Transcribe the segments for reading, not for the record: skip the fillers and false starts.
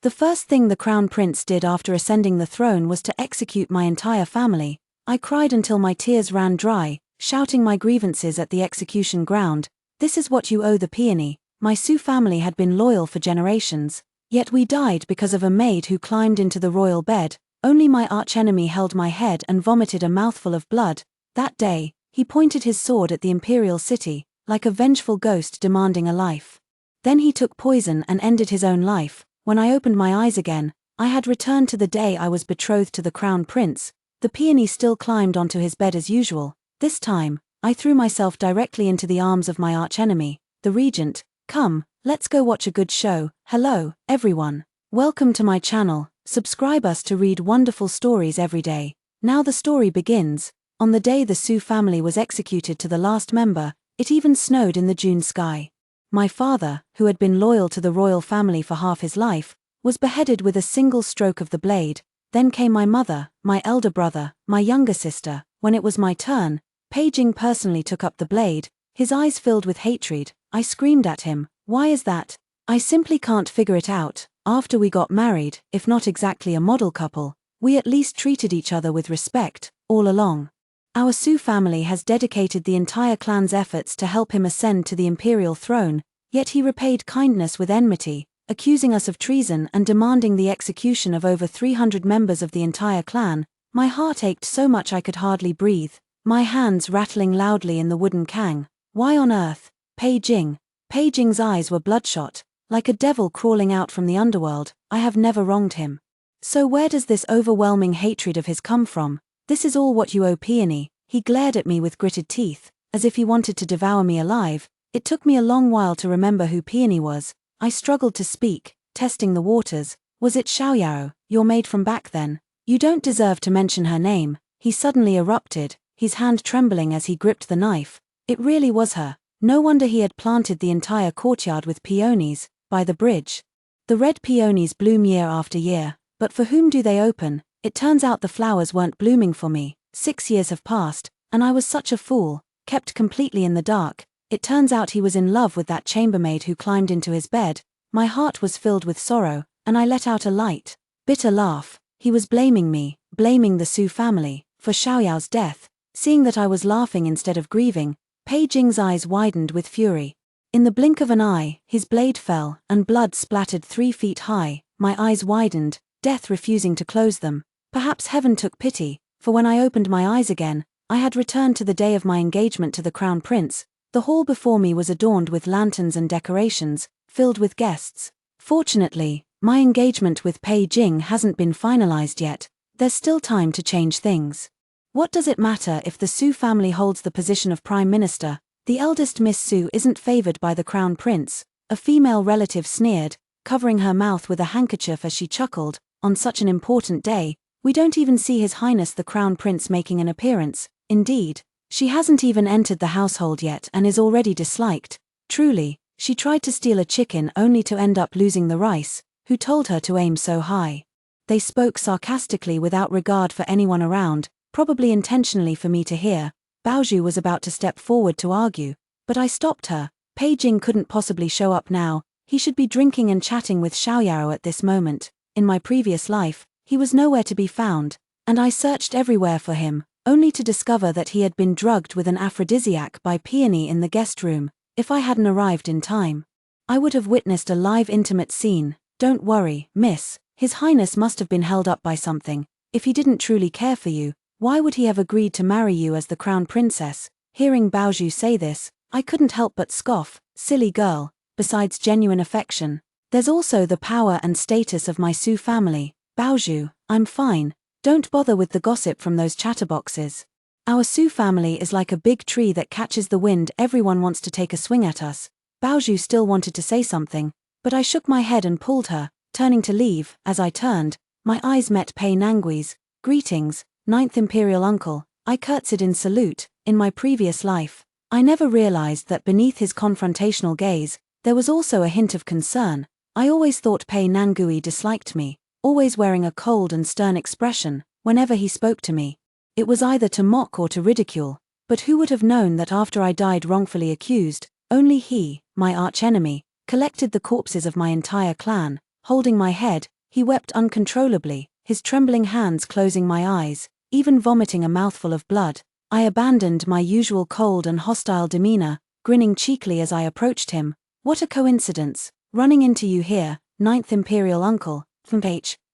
The first thing the Crown Prince did after ascending the throne was to execute my entire family. I cried until my tears ran dry, shouting my grievances at the execution ground. This is what you owe the peony. My Sioux family had been loyal for generations, yet we died because of a maid who climbed into the royal bed. Only my archenemy held my head and vomited a mouthful of blood. That day, he pointed his sword at the imperial city, like a vengeful ghost demanding a life. Then he took poison and ended his own life. When I opened my eyes again, I had returned to the day I was betrothed to the Crown Prince. The peony still climbed onto his bed as usual. This time, I threw myself directly into the arms of my archenemy, the Regent. Come, let's go watch a good show. Hello, everyone. Welcome to my channel. Subscribe us to read wonderful stories every day. Now the story begins. On the day the Sioux family was executed to the last member, it even snowed in the June sky. My father, who had been loyal to the royal family for half his life, was beheaded with a single stroke of the blade. Then came my mother, my elder brother, my younger sister. When it was my turn, Pei Jing personally took up the blade, his eyes filled with hatred. I screamed at him, "Why is that? I simply can't figure it out. After we got married, if not exactly a model couple, we at least treated each other with respect, all along. Our Sioux family has dedicated the entire clan's efforts to help him ascend to the imperial throne, yet he repaid kindness with enmity, accusing us of treason and demanding the execution of over 300 members of the entire clan." My heart ached so much I could hardly breathe, my hands rattling loudly in the wooden kang. Why on earth? Pei Jing. Pei Jing's eyes were bloodshot, like a devil crawling out from the underworld. I have never wronged him. So where does this overwhelming hatred of his come from? This is all what you owe, peony. He glared at me with gritted teeth, as if he wanted to devour me alive. It took me a long while to remember who Peony was. I struggled to speak, testing the waters. Was it Xiaoyao, your maid from back then? You don't deserve to mention her name. He suddenly erupted, his hand trembling as he gripped the knife. It really was her. No wonder he had planted the entire courtyard with peonies, by the bridge. The red peonies bloom year after year, but for whom do they open? It turns out the flowers weren't blooming for me. 6 years have passed, and I was such a fool, kept completely in the dark. It turns out he was in love with that chambermaid who climbed into his bed. My heart was filled with sorrow, and I let out a light, bitter laugh. He was blaming me, blaming the Sioux family, for Xiaoyao's death. Seeing that I was laughing instead of grieving, Pei Jing's eyes widened with fury. In the blink of an eye, his blade fell, and blood splattered 3 feet high. My eyes widened, death refusing to close them. Perhaps heaven took pity, for when I opened my eyes again, I had returned to the day of my engagement to the Crown Prince. The hall before me was adorned with lanterns and decorations, filled with guests. Fortunately, my engagement with Pei Jing hasn't been finalized yet. There's still time to change things. What does it matter if the Sioux family holds the position of Prime Minister? The eldest Miss Sioux isn't favored by the Crown Prince, a female relative sneered, covering her mouth with a handkerchief as she chuckled. On such an important day, we don't even see His Highness the Crown Prince making an appearance. Indeed, she hasn't even entered the household yet and is already disliked. Truly, she tried to steal a chicken only to end up losing the rice. Who told her to aim so high? They spoke sarcastically without regard for anyone around, probably intentionally for me to hear. Baozhu was about to step forward to argue, but I stopped her. Pei Jing couldn't possibly show up now. He should be drinking and chatting with Xiaoyao at this moment. In my previous life, he was nowhere to be found, and I searched everywhere for him, only to discover that he had been drugged with an aphrodisiac by Peony in the guest room. If I hadn't arrived in time, I would have witnessed a live intimate scene. Don't worry, miss. His Highness must have been held up by something. If he didn't truly care for you, why would he have agreed to marry you as the Crown Princess? Hearing Baozhu say this, I couldn't help but scoff. Silly girl. Besides genuine affection, there's also the power and status of my Sioux family. Baozhu, I'm fine. Don't bother with the gossip from those chatterboxes. Our Sioux family is like a big tree that catches the wind. Everyone wants to take a swing at us. Baozhu still wanted to say something, but I shook my head and pulled her, turning to leave. As I turned, my eyes met Pei Nangui's. Greetings, 9th Imperial Uncle. I curtsied in salute. In my previous life, I never realized that beneath his confrontational gaze, there was also a hint of concern. I always thought Pei Nangui disliked me, always wearing a cold and stern expression whenever he spoke to me. It was either to mock or to ridicule, but who would have known that after I died wrongfully accused, only he, my archenemy, collected the corpses of my entire clan. Holding my head, he wept uncontrollably, his trembling hands closing my eyes, even vomiting a mouthful of blood. I abandoned my usual cold and hostile demeanor, grinning cheekily as I approached him. What a coincidence, running into you here, Ninth Imperial Uncle.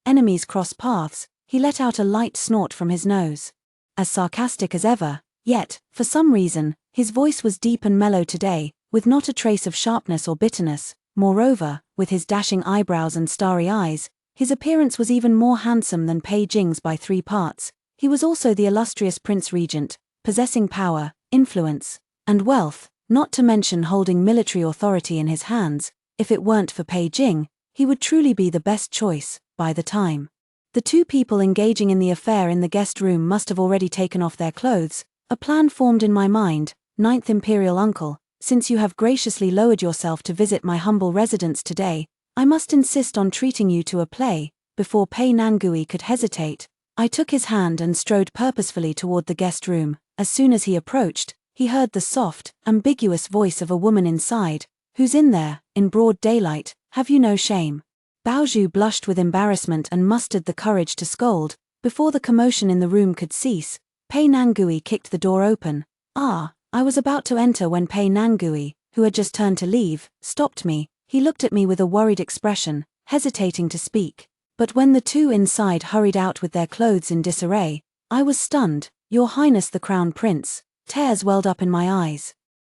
Enemies cross paths. He let out a light snort from his nose. As sarcastic as ever, yet, for some reason, his voice was deep and mellow today, with not a trace of sharpness or bitterness. Moreover, with his dashing eyebrows and starry eyes, his appearance was even more handsome than Pei Jing's by 3 parts. He was also the illustrious Prince Regent, possessing power, influence, and wealth, not to mention holding military authority in his hands. If it weren't for Pei Jing, he would truly be the best choice. By the time the 2 people engaging in the affair in the guest room must have already taken off their clothes, a plan formed in my mind. Ninth Imperial Uncle, since you have graciously lowered yourself to visit my humble residence today, I must insist on treating you to a play. Before Pei Nangui could hesitate, I took his hand and strode purposefully toward the guest room. As soon as he approached, he heard the soft, ambiguous voice of a woman inside. Who's in there, in broad daylight? Have you no shame? Baozhu blushed with embarrassment and mustered the courage to scold. Before the commotion in the room could cease, Pei Nangui kicked the door open. I was about to enter when Pei Nangui, who had just turned to leave, stopped me. He looked at me with a worried expression, hesitating to speak. But when the 2 inside hurried out with their clothes in disarray, I was stunned. Your Highness the Crown Prince. Tears welled up in my eyes,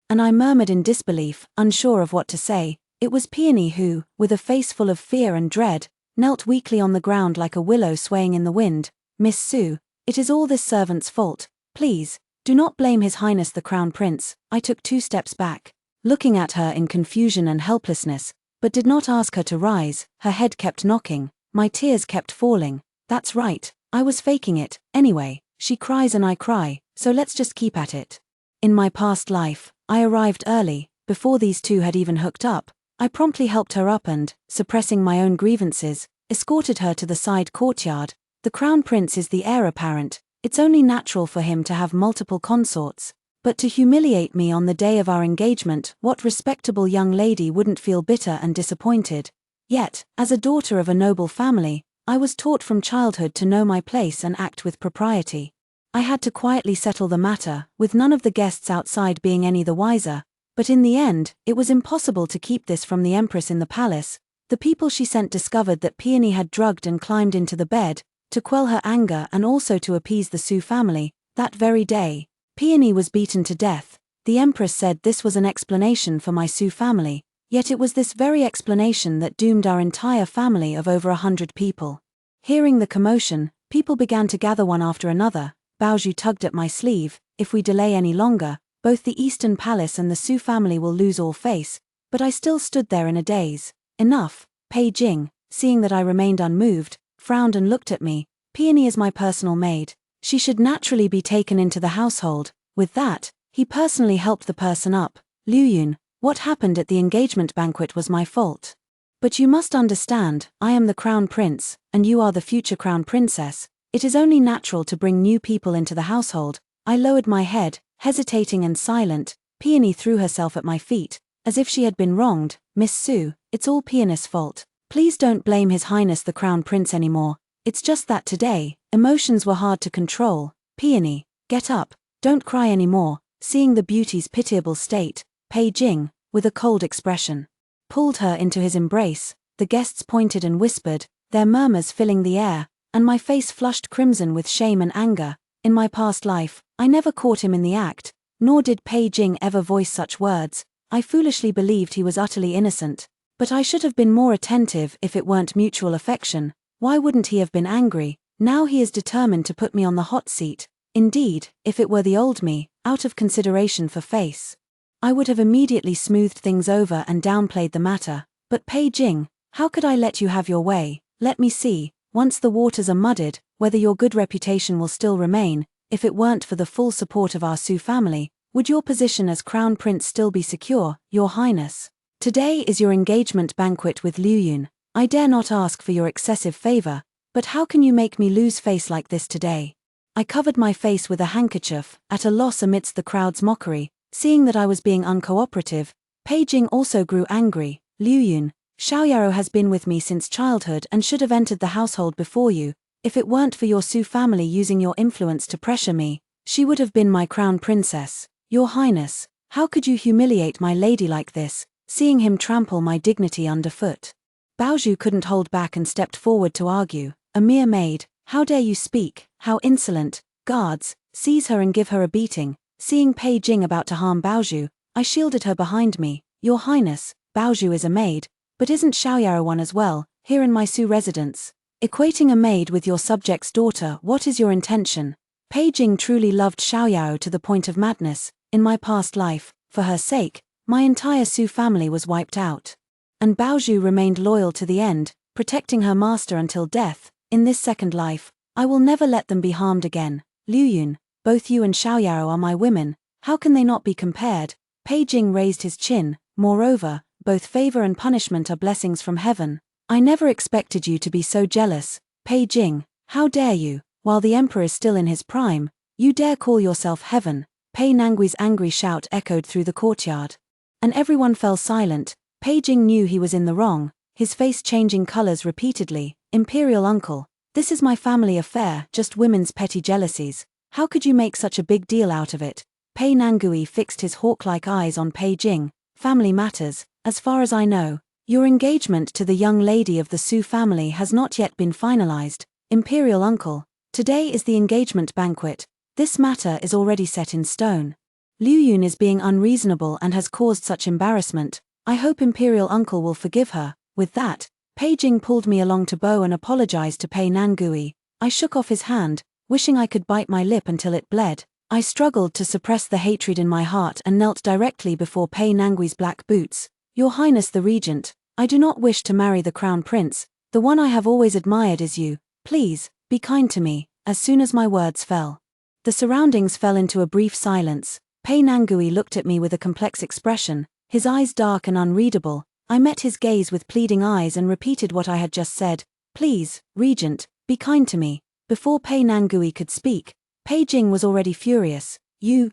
and I murmured in disbelief, unsure of what to say. It was Peony who, with a face full of fear and dread, knelt weakly on the ground like a willow swaying in the wind. Miss Su, it is all this servant's fault. Please, do not blame His Highness the Crown Prince. I took 2 steps back, looking at her in confusion and helplessness, but did not ask her to rise. Her head kept knocking, my tears kept falling. That's right, I was faking it. Anyway, she cries and I cry, so let's just keep at it. In my past life, I arrived early, before these 2 had even hooked up. I promptly helped her up and, suppressing my own grievances, escorted her to the side courtyard. The Crown Prince is the heir apparent. It's only natural for him to have multiple consorts. But to humiliate me on the day of our engagement, what respectable young lady wouldn't feel bitter and disappointed? Yet, as a daughter of a noble family, I was taught from childhood to know my place and act with propriety. I had to quietly settle the matter, with none of the guests outside being any the wiser. But in the end, it was impossible to keep this from the Empress in the palace. The people she sent discovered that Peony had drugged and climbed into the bed, to quell her anger and also to appease the Su family. That very day, Peony was beaten to death. The Empress said this was an explanation for my Su family, yet it was this very explanation that doomed our entire family of over 100 people. Hearing the commotion, people began to gather one after another. Baozhu tugged at my sleeve. If we delay any longer, both the Eastern Palace and the Su family will lose all face. But I still stood there in a daze. Enough. Pei Jing, seeing that I remained unmoved, frowned and looked at me. Peony is my personal maid. She should naturally be taken into the household. With that, he personally helped the person up. Liu Yun, what happened at the engagement banquet was my fault. But you must understand, I am the Crown Prince, and you are the future Crown Princess. It is only natural to bring new people into the household. I lowered my head, hesitating and silent. Peony threw herself at my feet, as if she had been wronged. Miss Su, it's all Peony's fault. Please don't blame His Highness the Crown Prince anymore. It's just that today, emotions were hard to control. Peony, get up, don't cry anymore. Seeing the beauty's pitiable state, Pei Jing, with a cold expression, pulled her into his embrace. The guests pointed and whispered, their murmurs filling the air, and my face flushed crimson with shame and anger. In my past life, I never caught him in the act, nor did Pei Jing ever voice such words. I foolishly believed he was utterly innocent. But I should have been more attentive if it weren't mutual affection. Why wouldn't he have been angry? Now he is determined to put me on the hot seat. Indeed, if it were the old me, out of consideration for face, I would have immediately smoothed things over and downplayed the matter. But Pei Jing, how could I let you have your way? Let me see, once the waters are muddied, whether your good reputation will still remain. If it weren't for the full support of our Su family, would your position as Crown Prince still be secure, Your Highness? Today is your engagement banquet with Liu Yun. I dare not ask for your excessive favor, but how can you make me lose face like this today? I covered my face with a handkerchief, at a loss amidst the crowd's mockery. Seeing that I was being uncooperative, Pei Jing also grew angry. Liu Yun, Xiaoyaro has been with me since childhood and should have entered the household before you. If it weren't for your Su family using your influence to pressure me, she would have been my crown princess. Your Highness, how could you humiliate my lady like this, seeing him trample my dignity underfoot? Baozhu couldn't hold back and stepped forward to argue. A mere maid, how dare you speak, how insolent, guards, seize her and give her a beating. Seeing Pei Jing about to harm Baozhu, I shielded her behind me. Your Highness, Baozhu is a maid, but isn't Xiaoyaro one as well, here in my Su residence? Equating a maid with your subject's daughter, what is your intention? Pei Jing truly loved Xiaoyaro to the point of madness. In my past life, for her sake, my entire Su family was wiped out. And Baozhu remained loyal to the end, protecting her master until death. In this second life, I will never let them be harmed again. Liu Yun, both you and Xiaoyaro are my women, how can they not be compared? Pei Jing raised his chin. Moreover, both favor and punishment are blessings from heaven. I never expected you to be so jealous. Pei Jing, how dare you, while the emperor is still in his prime, you dare call yourself heaven? Pei Nangui's angry shout echoed through the courtyard. And everyone fell silent. Pei Jing knew he was in the wrong, his face changing colors repeatedly. Imperial uncle, this is my family affair, just women's petty jealousies. How could you make such a big deal out of it? Pei Nangui fixed his hawk-like eyes on Pei Jing. Family matters, as far as I know. Your engagement to the young lady of the Su family has not yet been finalized. Imperial uncle, today is the engagement banquet. This matter is already set in stone. Liu Yun is being unreasonable and has caused such embarrassment. I hope Imperial uncle will forgive her. With that, Pei Jing pulled me along to Bo and apologized to Pei Nangui. I shook off his hand, wishing I could bite my lip until it bled. I struggled to suppress the hatred in my heart and knelt directly before Pei Nangui's black boots. Your Highness the Regent, I do not wish to marry the Crown Prince. The one I have always admired is you. Please, be kind to me. As soon as my words fell, the surroundings fell into a brief silence. Pei Nangui looked at me with a complex expression, his eyes dark and unreadable. I met his gaze with pleading eyes and repeated what I had just said. Please, Regent, be kind to me. Before Pei Nangui could speak, Pei Jing was already furious. You,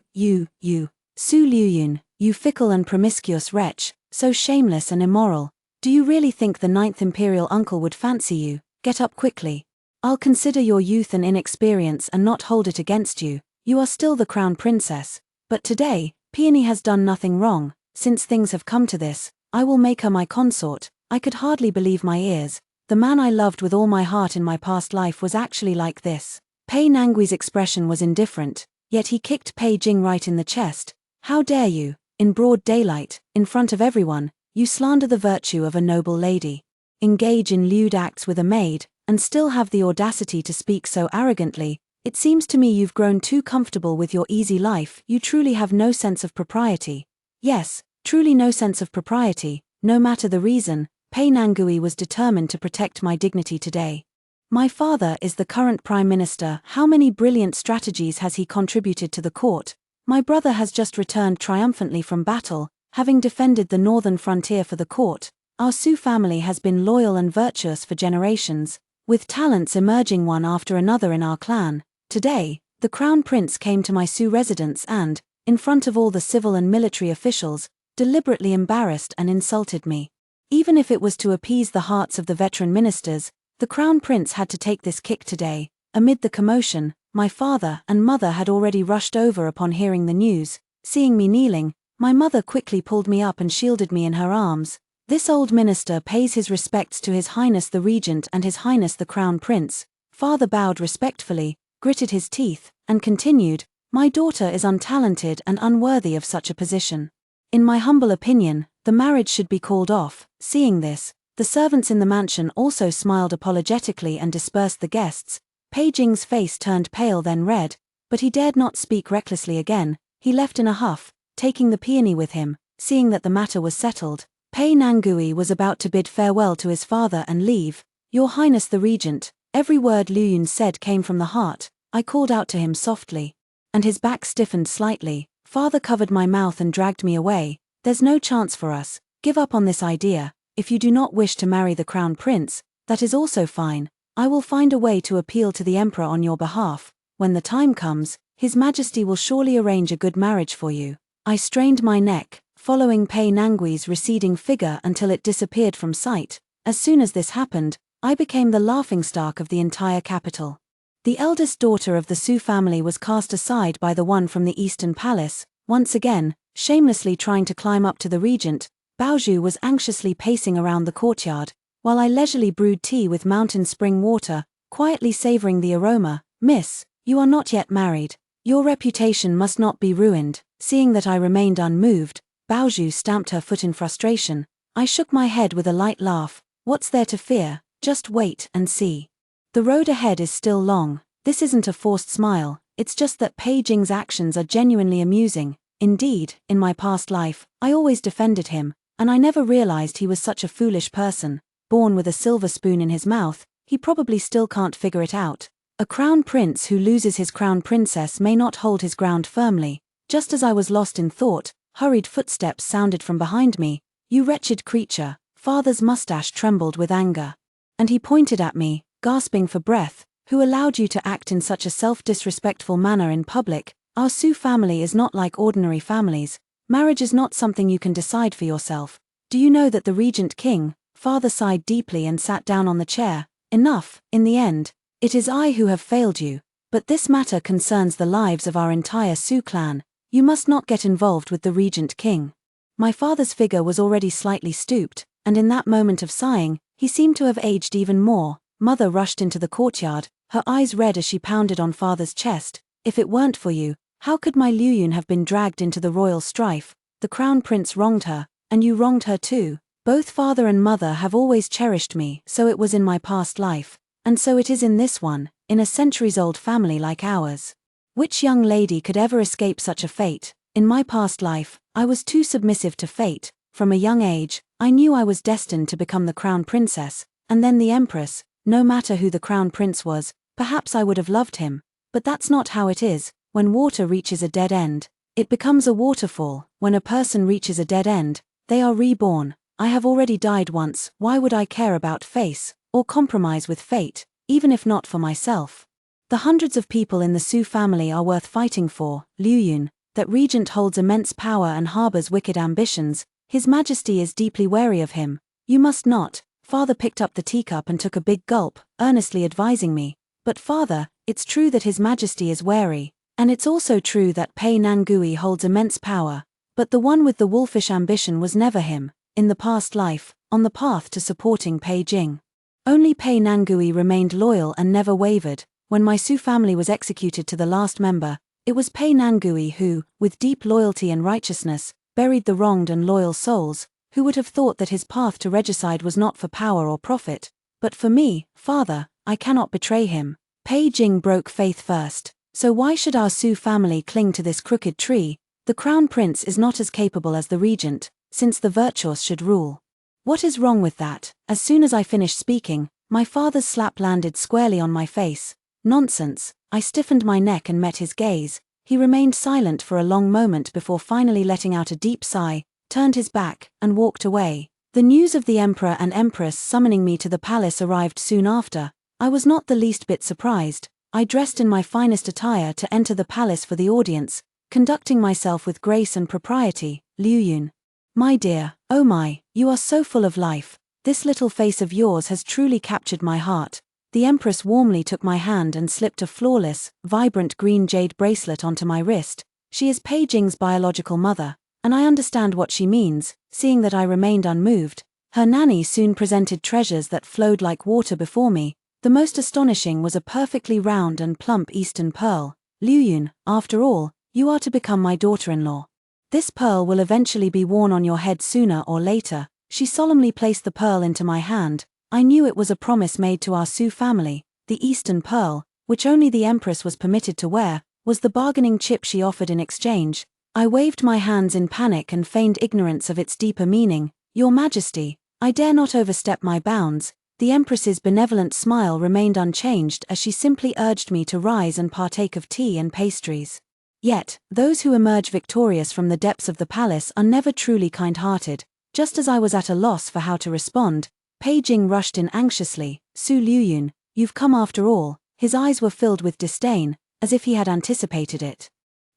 Su Liuyun, you fickle and promiscuous wretch, so shameless and immoral. Do you really think the 9th Imperial uncle would fancy you? Get up quickly. I'll consider your youth and inexperience and not hold it against you. You are still the Crown Princess. But today, Peony has done nothing wrong. Since things have come to this, I will make her my consort. I could hardly believe my ears. The man I loved with all my heart in my past life was actually like this. Pei Nangui's expression was indifferent, yet he kicked Pei Jing right in the chest. How dare you, in broad daylight, in front of everyone, you slander the virtue of a noble lady. Engage in lewd acts with a maid, and still have the audacity to speak so arrogantly. It seems to me you've grown too comfortable with your easy life. You truly have no sense of propriety. Yes, truly no sense of propriety, no matter the reason. Pei Nangui was determined to protect my dignity today. My father is the current Prime Minister. How many brilliant strategies has he contributed to the court? My brother has just returned triumphantly from battle, having defended the northern frontier for the court. Our Su family has been loyal and virtuous for generations, with talents emerging one after another in our clan. Today, the Crown Prince came to my Su residence and, in front of all the civil and military officials, deliberately embarrassed and insulted me. Even if it was to appease the hearts of the veteran ministers, the Crown Prince had to take this kick today. Amid the commotion, my father and mother had already rushed over upon hearing the news. Seeing me kneeling, my mother quickly pulled me up and shielded me in her arms. This old minister pays his respects to His Highness the Regent and His Highness the Crown Prince. Father bowed respectfully, gritted his teeth, and continued, my daughter is untalented and unworthy of such a position. In my humble opinion, the marriage should be called off. Seeing this, the servants in the mansion also smiled apologetically and dispersed the guests. Pei Jing's face turned pale then red, but he dared not speak recklessly again. He left in a huff, taking the peony with him. Seeing that the matter was settled, Pei Nangui was about to bid farewell to his father and leave. Your Highness the Regent, every word Liu Yun said came from the heart. I called out to him softly, and his back stiffened slightly. Father covered my mouth and dragged me away. There's no chance for us. Give up on this idea. If you do not wish to marry the Crown Prince, that is also fine. I will find a way to appeal to the Emperor on your behalf. When the time comes, His Majesty will surely arrange a good marriage for you. I strained my neck. following Pei Nangui's receding figure until it disappeared from sight. As soon as this happened, I became the laughingstock of the entire capital. The eldest daughter of the Su family was cast aside by the one from the Eastern Palace. Once again, shamelessly trying to climb up to the regent, Baozhu was anxiously pacing around the courtyard, while I leisurely brewed tea with mountain spring water, quietly savoring the aroma. "Miss, you are not yet married. Your reputation must not be ruined." Seeing that I remained unmoved, Baozhu stamped her foot in frustration. I shook my head with a light laugh. "What's there to fear? Just wait and see. The road ahead is still long." This isn't a forced smile, it's just that Pei Jing's actions are genuinely amusing. Indeed, in my past life, I always defended him, and I never realized he was such a foolish person. Born with a silver spoon in his mouth, he probably still can't figure it out. A crown prince who loses his crown princess may not hold his ground firmly. Just as I was lost in thought, hurried footsteps sounded from behind me. "You wretched creature." Father's mustache trembled with anger, and he pointed at me, gasping for breath. "Who allowed you to act in such a self-disrespectful manner in public? Our Su family is not like ordinary families. Marriage is not something you can decide for yourself. Do you know that the Regent King?" Father sighed deeply and sat down on the chair. "Enough, in the end. It is I who have failed you. But this matter concerns the lives of our entire Su clan. You must not get involved with the Regent King." My father's figure was already slightly stooped, and in that moment of sighing, he seemed to have aged even more. Mother rushed into the courtyard, her eyes red as she pounded on father's chest. "If it weren't for you, how could my Liuyun have been dragged into the royal strife? The crown prince wronged her, and you wronged her too. Both father and mother have always cherished me, so it was in my past life. And so it is in this one, in a centuries-old family like ours. Which young lady could ever escape such a fate? In my past life, I was too submissive to fate. From a young age, I knew I was destined to become the crown princess, and then the empress. No matter who the crown prince was, perhaps I would have loved him. But that's not how it is. When water reaches a dead end, it becomes a waterfall. When a person reaches a dead end, they are reborn. I have already died once. Why would I care about fate, or compromise with fate, even if not for myself? The hundreds of people in the Su family are worth fighting for. Liuyun, that regent holds immense power and harbors wicked ambitions. His Majesty is deeply wary of him. You must not. Father picked up the teacup and took a big gulp, earnestly advising me. "But father, it's true that His Majesty is wary, and it's also true that Pei Nangui holds immense power. But the one with the wolfish ambition was never him. In the past life, on the path to supporting Pei Jing, only Pei Nangui remained loyal and never wavered. When my Su family was executed to the last member, it was Pei Nangui who, with deep loyalty and righteousness, buried the wronged and loyal souls. Who would have thought that his path to regicide was not for power or profit, but for me? Father, I cannot betray him. Pei Jing broke faith first, so why should our Su family cling to this crooked tree? The crown prince is not as capable as the regent, since the virtuous should rule. What is wrong with that? As soon as I finished speaking, my father's slap landed squarely on my face. Nonsense. I stiffened my neck and met his gaze. He remained silent for a long moment before finally letting out a deep sigh, turned his back, and walked away. The news of the emperor and empress summoning me to the palace arrived soon after. I was not the least bit surprised. I dressed in my finest attire to enter the palace for the audience, conducting myself with grace and propriety. Liuyun. My dear, oh my, you are so full of life. This little face of yours has truly captured my heart. The empress warmly took my hand and slipped a flawless, vibrant green jade bracelet onto my wrist. She is Pei Jing's biological mother, and I understand what she means. Seeing that I remained unmoved, her nanny soon presented treasures that flowed like water before me. The most astonishing was a perfectly round and plump Eastern pearl. Liuyun, after all, you are to become my daughter-in-law. This pearl will eventually be worn on your head sooner or later. She solemnly placed the pearl into my hand. I knew it was a promise made to our Su family. The Eastern pearl, which only the empress was permitted to wear, was the bargaining chip she offered in exchange. I waved my hands in panic and feigned ignorance of its deeper meaning. Your Majesty, I dare not overstep my bounds. The empress's benevolent smile remained unchanged as she simply urged me to rise and partake of tea and pastries. Yet, those who emerge victorious from the depths of the palace are never truly kind-hearted. Just as I was at a loss for how to respond, Pei Jing rushed in anxiously. Su Liuyun, you've come after all. His eyes were filled with disdain, as if he had anticipated it.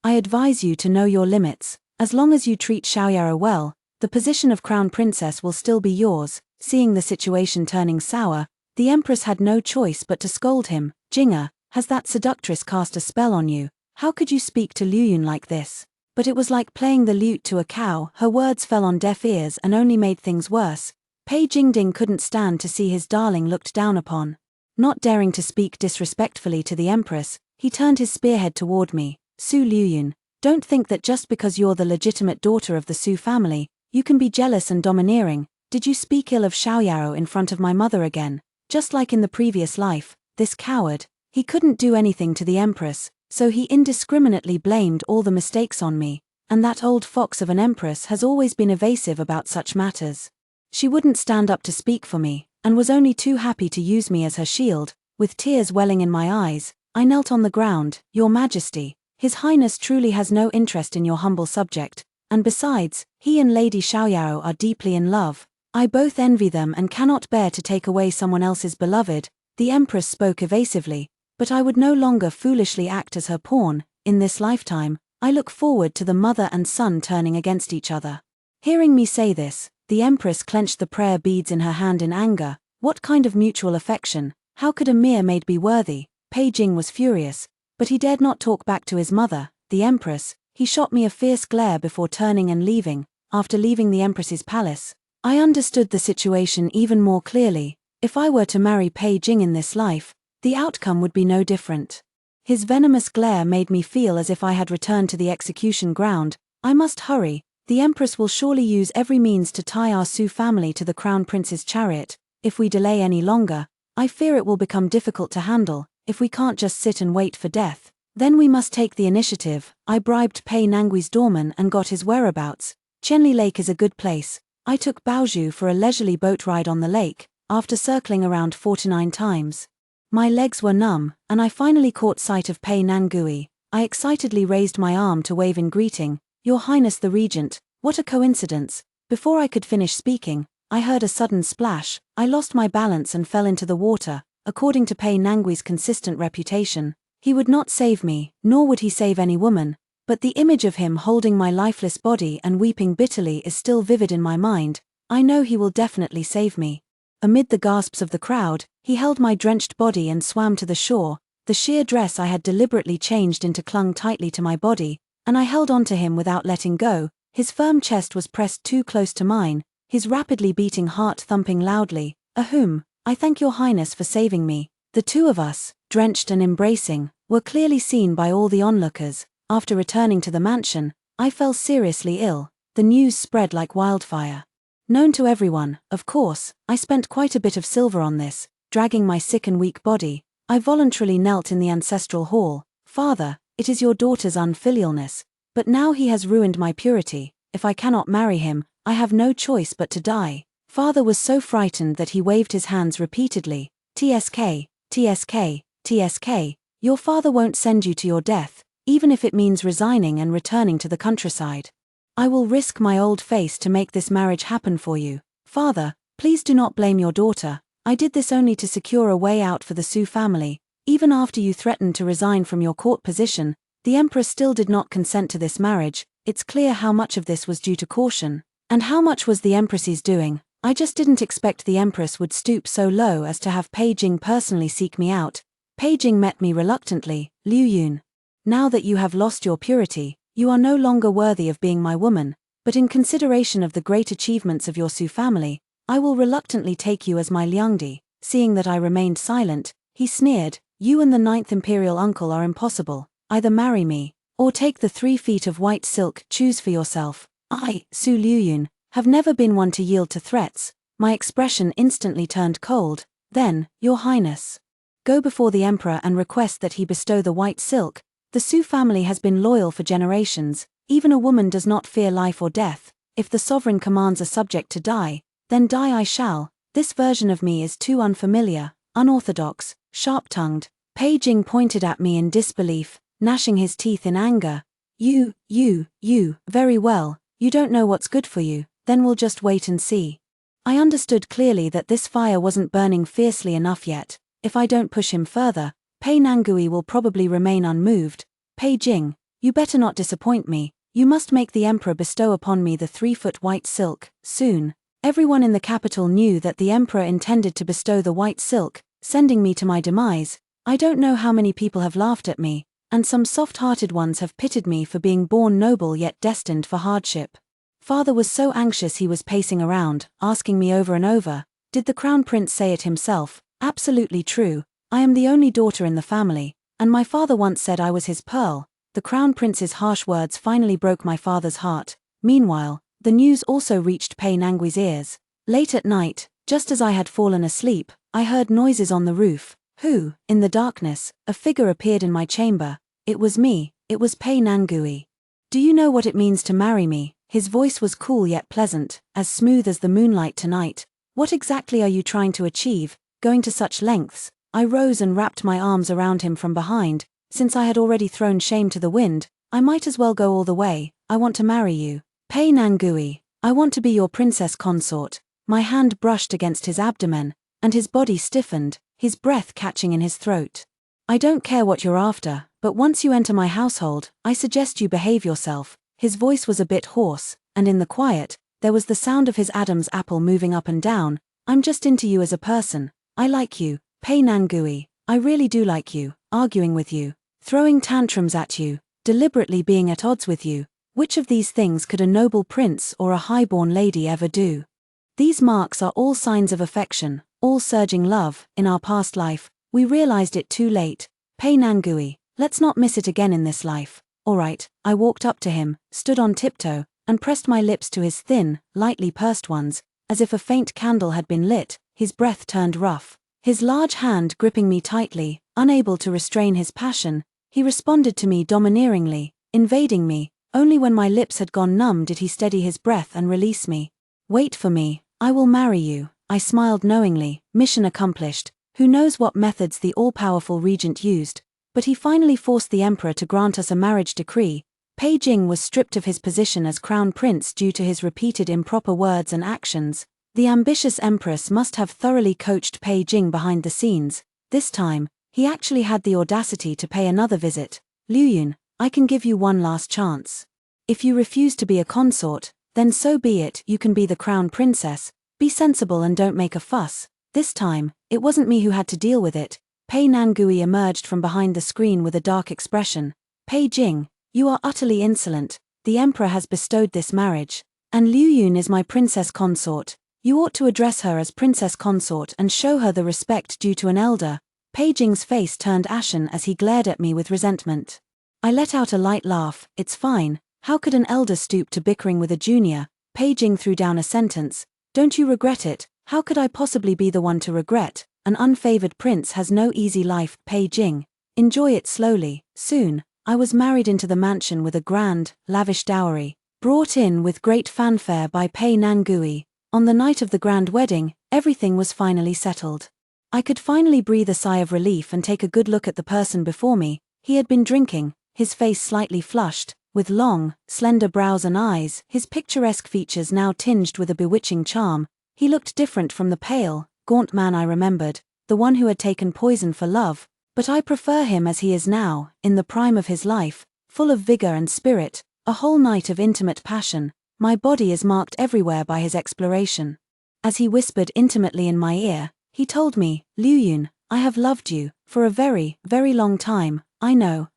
I advise you to know your limits. As long as you treat Xiaoyaro well, the position of crown princess will still be yours." Seeing the situation turning sour, the empress had no choice but to scold him. "Jinga, has that seductress cast a spell on you? How could you speak to Liu Yun like this?" But it was like playing the lute to a cow. Her words fell on deaf ears and only made things worse. Pei Jingding couldn't stand to see his darling looked down upon. Not daring to speak disrespectfully to the empress, he turned his spearhead toward me. "Su Liuyun, don't think that just because you're the legitimate daughter of the Su family, you can be jealous and domineering. Did you speak ill of Xiaoyaro in front of my mother again? Just like in the previous life, this coward." He couldn't do anything to the empress, so he indiscriminately blamed all the mistakes on me, and that old fox of an empress has always been evasive about such matters. She wouldn't stand up to speak for me, and was only too happy to use me as her shield. With tears welling in my eyes, I knelt on the ground. "Your Majesty, His Highness truly has no interest in your humble subject, and besides, he and Lady Xiaoyaro are deeply in love. I both envy them and cannot bear to take away someone else's beloved." The empress spoke evasively, "But I would no longer foolishly act as her pawn. In this lifetime, I look forward to the mother and son turning against each other." Hearing me say this, the empress clenched the prayer beads in her hand in anger. What kind of mutual affection? How could a mere maid be worthy? Pei Jing was furious, but he dared not talk back to his mother, the empress. He shot me a fierce glare before turning and leaving. After leaving the empress's palace, I understood the situation even more clearly. If I were to marry Pei Jing in this life, the outcome would be no different. His venomous glare made me feel as if I had returned to the execution ground. I must hurry. The empress will surely use every means to tie our Su family to the crown prince's chariot. If we delay any longer, I fear it will become difficult to handle. If we can't just sit and wait for death, then we must take the initiative. I bribed Pei Nangui's doorman and got his whereabouts. Chenli Lake is a good place. I took Baozhu for a leisurely boat ride on the lake. After circling around 49 times, my legs were numb, and I finally caught sight of Pei Nangui. I excitedly raised my arm to wave in greeting. "Your Highness the Regent, what a coincidence." Before I could finish speaking, I heard a sudden splash. I lost my balance and fell into the water. According to Pei Nangui's consistent reputation, he would not save me, nor would he save any woman, but the image of him holding my lifeless body and weeping bitterly is still vivid in my mind. I know he will definitely save me. Amid the gasps of the crowd, he held my drenched body and swam to the shore. The sheer dress I had deliberately changed into clung tightly to my body, and I held on to him without letting go. His firm chest was pressed too close to mine, his rapidly beating heart thumping loudly. "Ahum, I thank your Highness for saving me." The two of us, drenched and embracing, were clearly seen by all the onlookers. After returning to the mansion, I fell seriously ill. The news spread like wildfire. Known to everyone, of course, I spent quite a bit of silver on this. Dragging my sick and weak body, I voluntarily knelt in the ancestral hall. "Father, it is your daughter's unfilialness, but now he has ruined my purity. If I cannot marry him, I have no choice but to die." Father was so frightened that he waved his hands repeatedly. "TSK, TSK, TSK, your father won't send you to your death, even if it means resigning and returning to the countryside. I will risk my old face to make this marriage happen for you. Father, please do not blame your daughter. I did this only to secure a way out for the Su family. Even after you threatened to resign from your court position, the Emperor still did not consent to this marriage. It's clear how much of this was due to caution, and how much was the Empress's doing. I just didn't expect the Empress would stoop so low as to have Pei Jing personally seek me out." Pei Jing met me reluctantly. "Liu Yun, now that you have lost your purity, you are no longer worthy of being my woman, but in consideration of the great achievements of your Su family, I will reluctantly take you as my Liangdi." Seeing that I remained silent, he sneered, "You and the 9th Imperial uncle are impossible. Either marry me, or take the 3 feet of white silk. Choose for yourself." I, Su Liuyun, have never been one to yield to threats. My expression instantly turned cold. "Then, your Highness, go before the Emperor and request that he bestow the white silk. The Su family has been loyal for generations. Even a woman does not fear life or death. If the sovereign commands a subject to die, then die I shall. This version of me is too unfamiliar, unorthodox, sharp-tongued." Pei Jing pointed at me in disbelief, gnashing his teeth in anger. You, very well, you don't know what's good for you, then we'll just wait and see." I understood clearly that this fire wasn't burning fiercely enough yet. If I don't push him further, Pei Nangui will probably remain unmoved. "Pei Jing, you better not disappoint me. You must make the emperor bestow upon me the 3-foot white silk, soon. Everyone in the capital knew that the emperor intended to bestow the white silk, sending me to my demise. I don't know how many people have laughed at me, and some soft-hearted ones have pitied me for being born noble yet destined for hardship. Father was so anxious he was pacing around, asking me over and over, did the crown prince say it himself? Absolutely true. I am the only daughter in the family, and my father once said I was his pearl. The crown prince's harsh words finally broke my father's heart. Meanwhile, the news also reached Pei Nangui's ears. Late at night, just as I had fallen asleep, I heard noises on the roof. In the darkness, a figure appeared in my chamber. It was me, it was Pei Nangui. Do you know what it means to marry me? His voice was cool yet pleasant, as smooth as the moonlight tonight. What exactly are you trying to achieve, going to such lengths? I rose and wrapped my arms around him from behind. Since I had already thrown shame to the wind, I might as well go all the way. I want to marry you. Pei Nangui, I want to be your princess consort. My hand brushed against his abdomen, and his body stiffened, his breath catching in his throat. I don't care what you're after, but once you enter my household, I suggest you behave yourself. His voice was a bit hoarse, and in the quiet, there was the sound of his Adam's apple moving up and down. I'm just into you as a person. I like you, Pei Nangui. I really do like you, arguing with you, throwing tantrums at you, deliberately being at odds with you. Which of these things could a noble prince or a highborn lady ever do? These marks are all signs of affection, all surging love. In our past life, we realized it too late. Pei Nangui, let's not miss it again in this life. Alright, I walked up to him, stood on tiptoe, and pressed my lips to his thin, lightly pursed ones, as if a faint candle had been lit. His breath turned rough. His large hand gripping me tightly, unable to restrain his passion, he responded to me domineeringly, invading me. Only when my lips had gone numb did he steady his breath and release me. Wait for me, I will marry you. I smiled knowingly, mission accomplished. Who knows what methods the all-powerful regent used, but he finally forced the emperor to grant us a marriage decree. Pei Jing was stripped of his position as crown prince due to his repeated improper words and actions. The ambitious empress must have thoroughly coached Pei Jing behind the scenes. This time, he actually had the audacity to pay another visit. Liu Yun, I can give you one last chance. If you refuse to be a consort, then so be it. You can be the crown princess. Be sensible and don't make a fuss. This time, it wasn't me who had to deal with it. Pei Nangui emerged from behind the screen with a dark expression. Pei Jing, you are utterly insolent. The emperor has bestowed this marriage, and Liu Yun is my princess consort. You ought to address her as princess consort and show her the respect due to an elder. Pei Jing's face turned ashen as he glared at me with resentment. I let out a light laugh. It's fine. How could an elder stoop to bickering with a junior? Pei Jing threw down a sentence. Don't you regret it? How could I possibly be the one to regret? An unfavored prince has no easy life. Pei Jing, enjoy it slowly. Soon, I was married into the mansion with a grand, lavish dowry, brought in with great fanfare by Pei Nangui. On the night of the grand wedding, everything was finally settled. I could finally breathe a sigh of relief and take a good look at the person before me. He had been drinking, his face slightly flushed, with long, slender brows and eyes, his picturesque features now tinged with a bewitching charm. He looked different from the pale, gaunt man I remembered, the one who had taken poison for love, but I prefer him as he is now, in the prime of his life, full of vigor and spirit, a whole night of intimate passion. My body is marked everywhere by his exploration. As he whispered intimately in my ear, he told me, Liu Yun, I have loved you, for a very, very long time. I know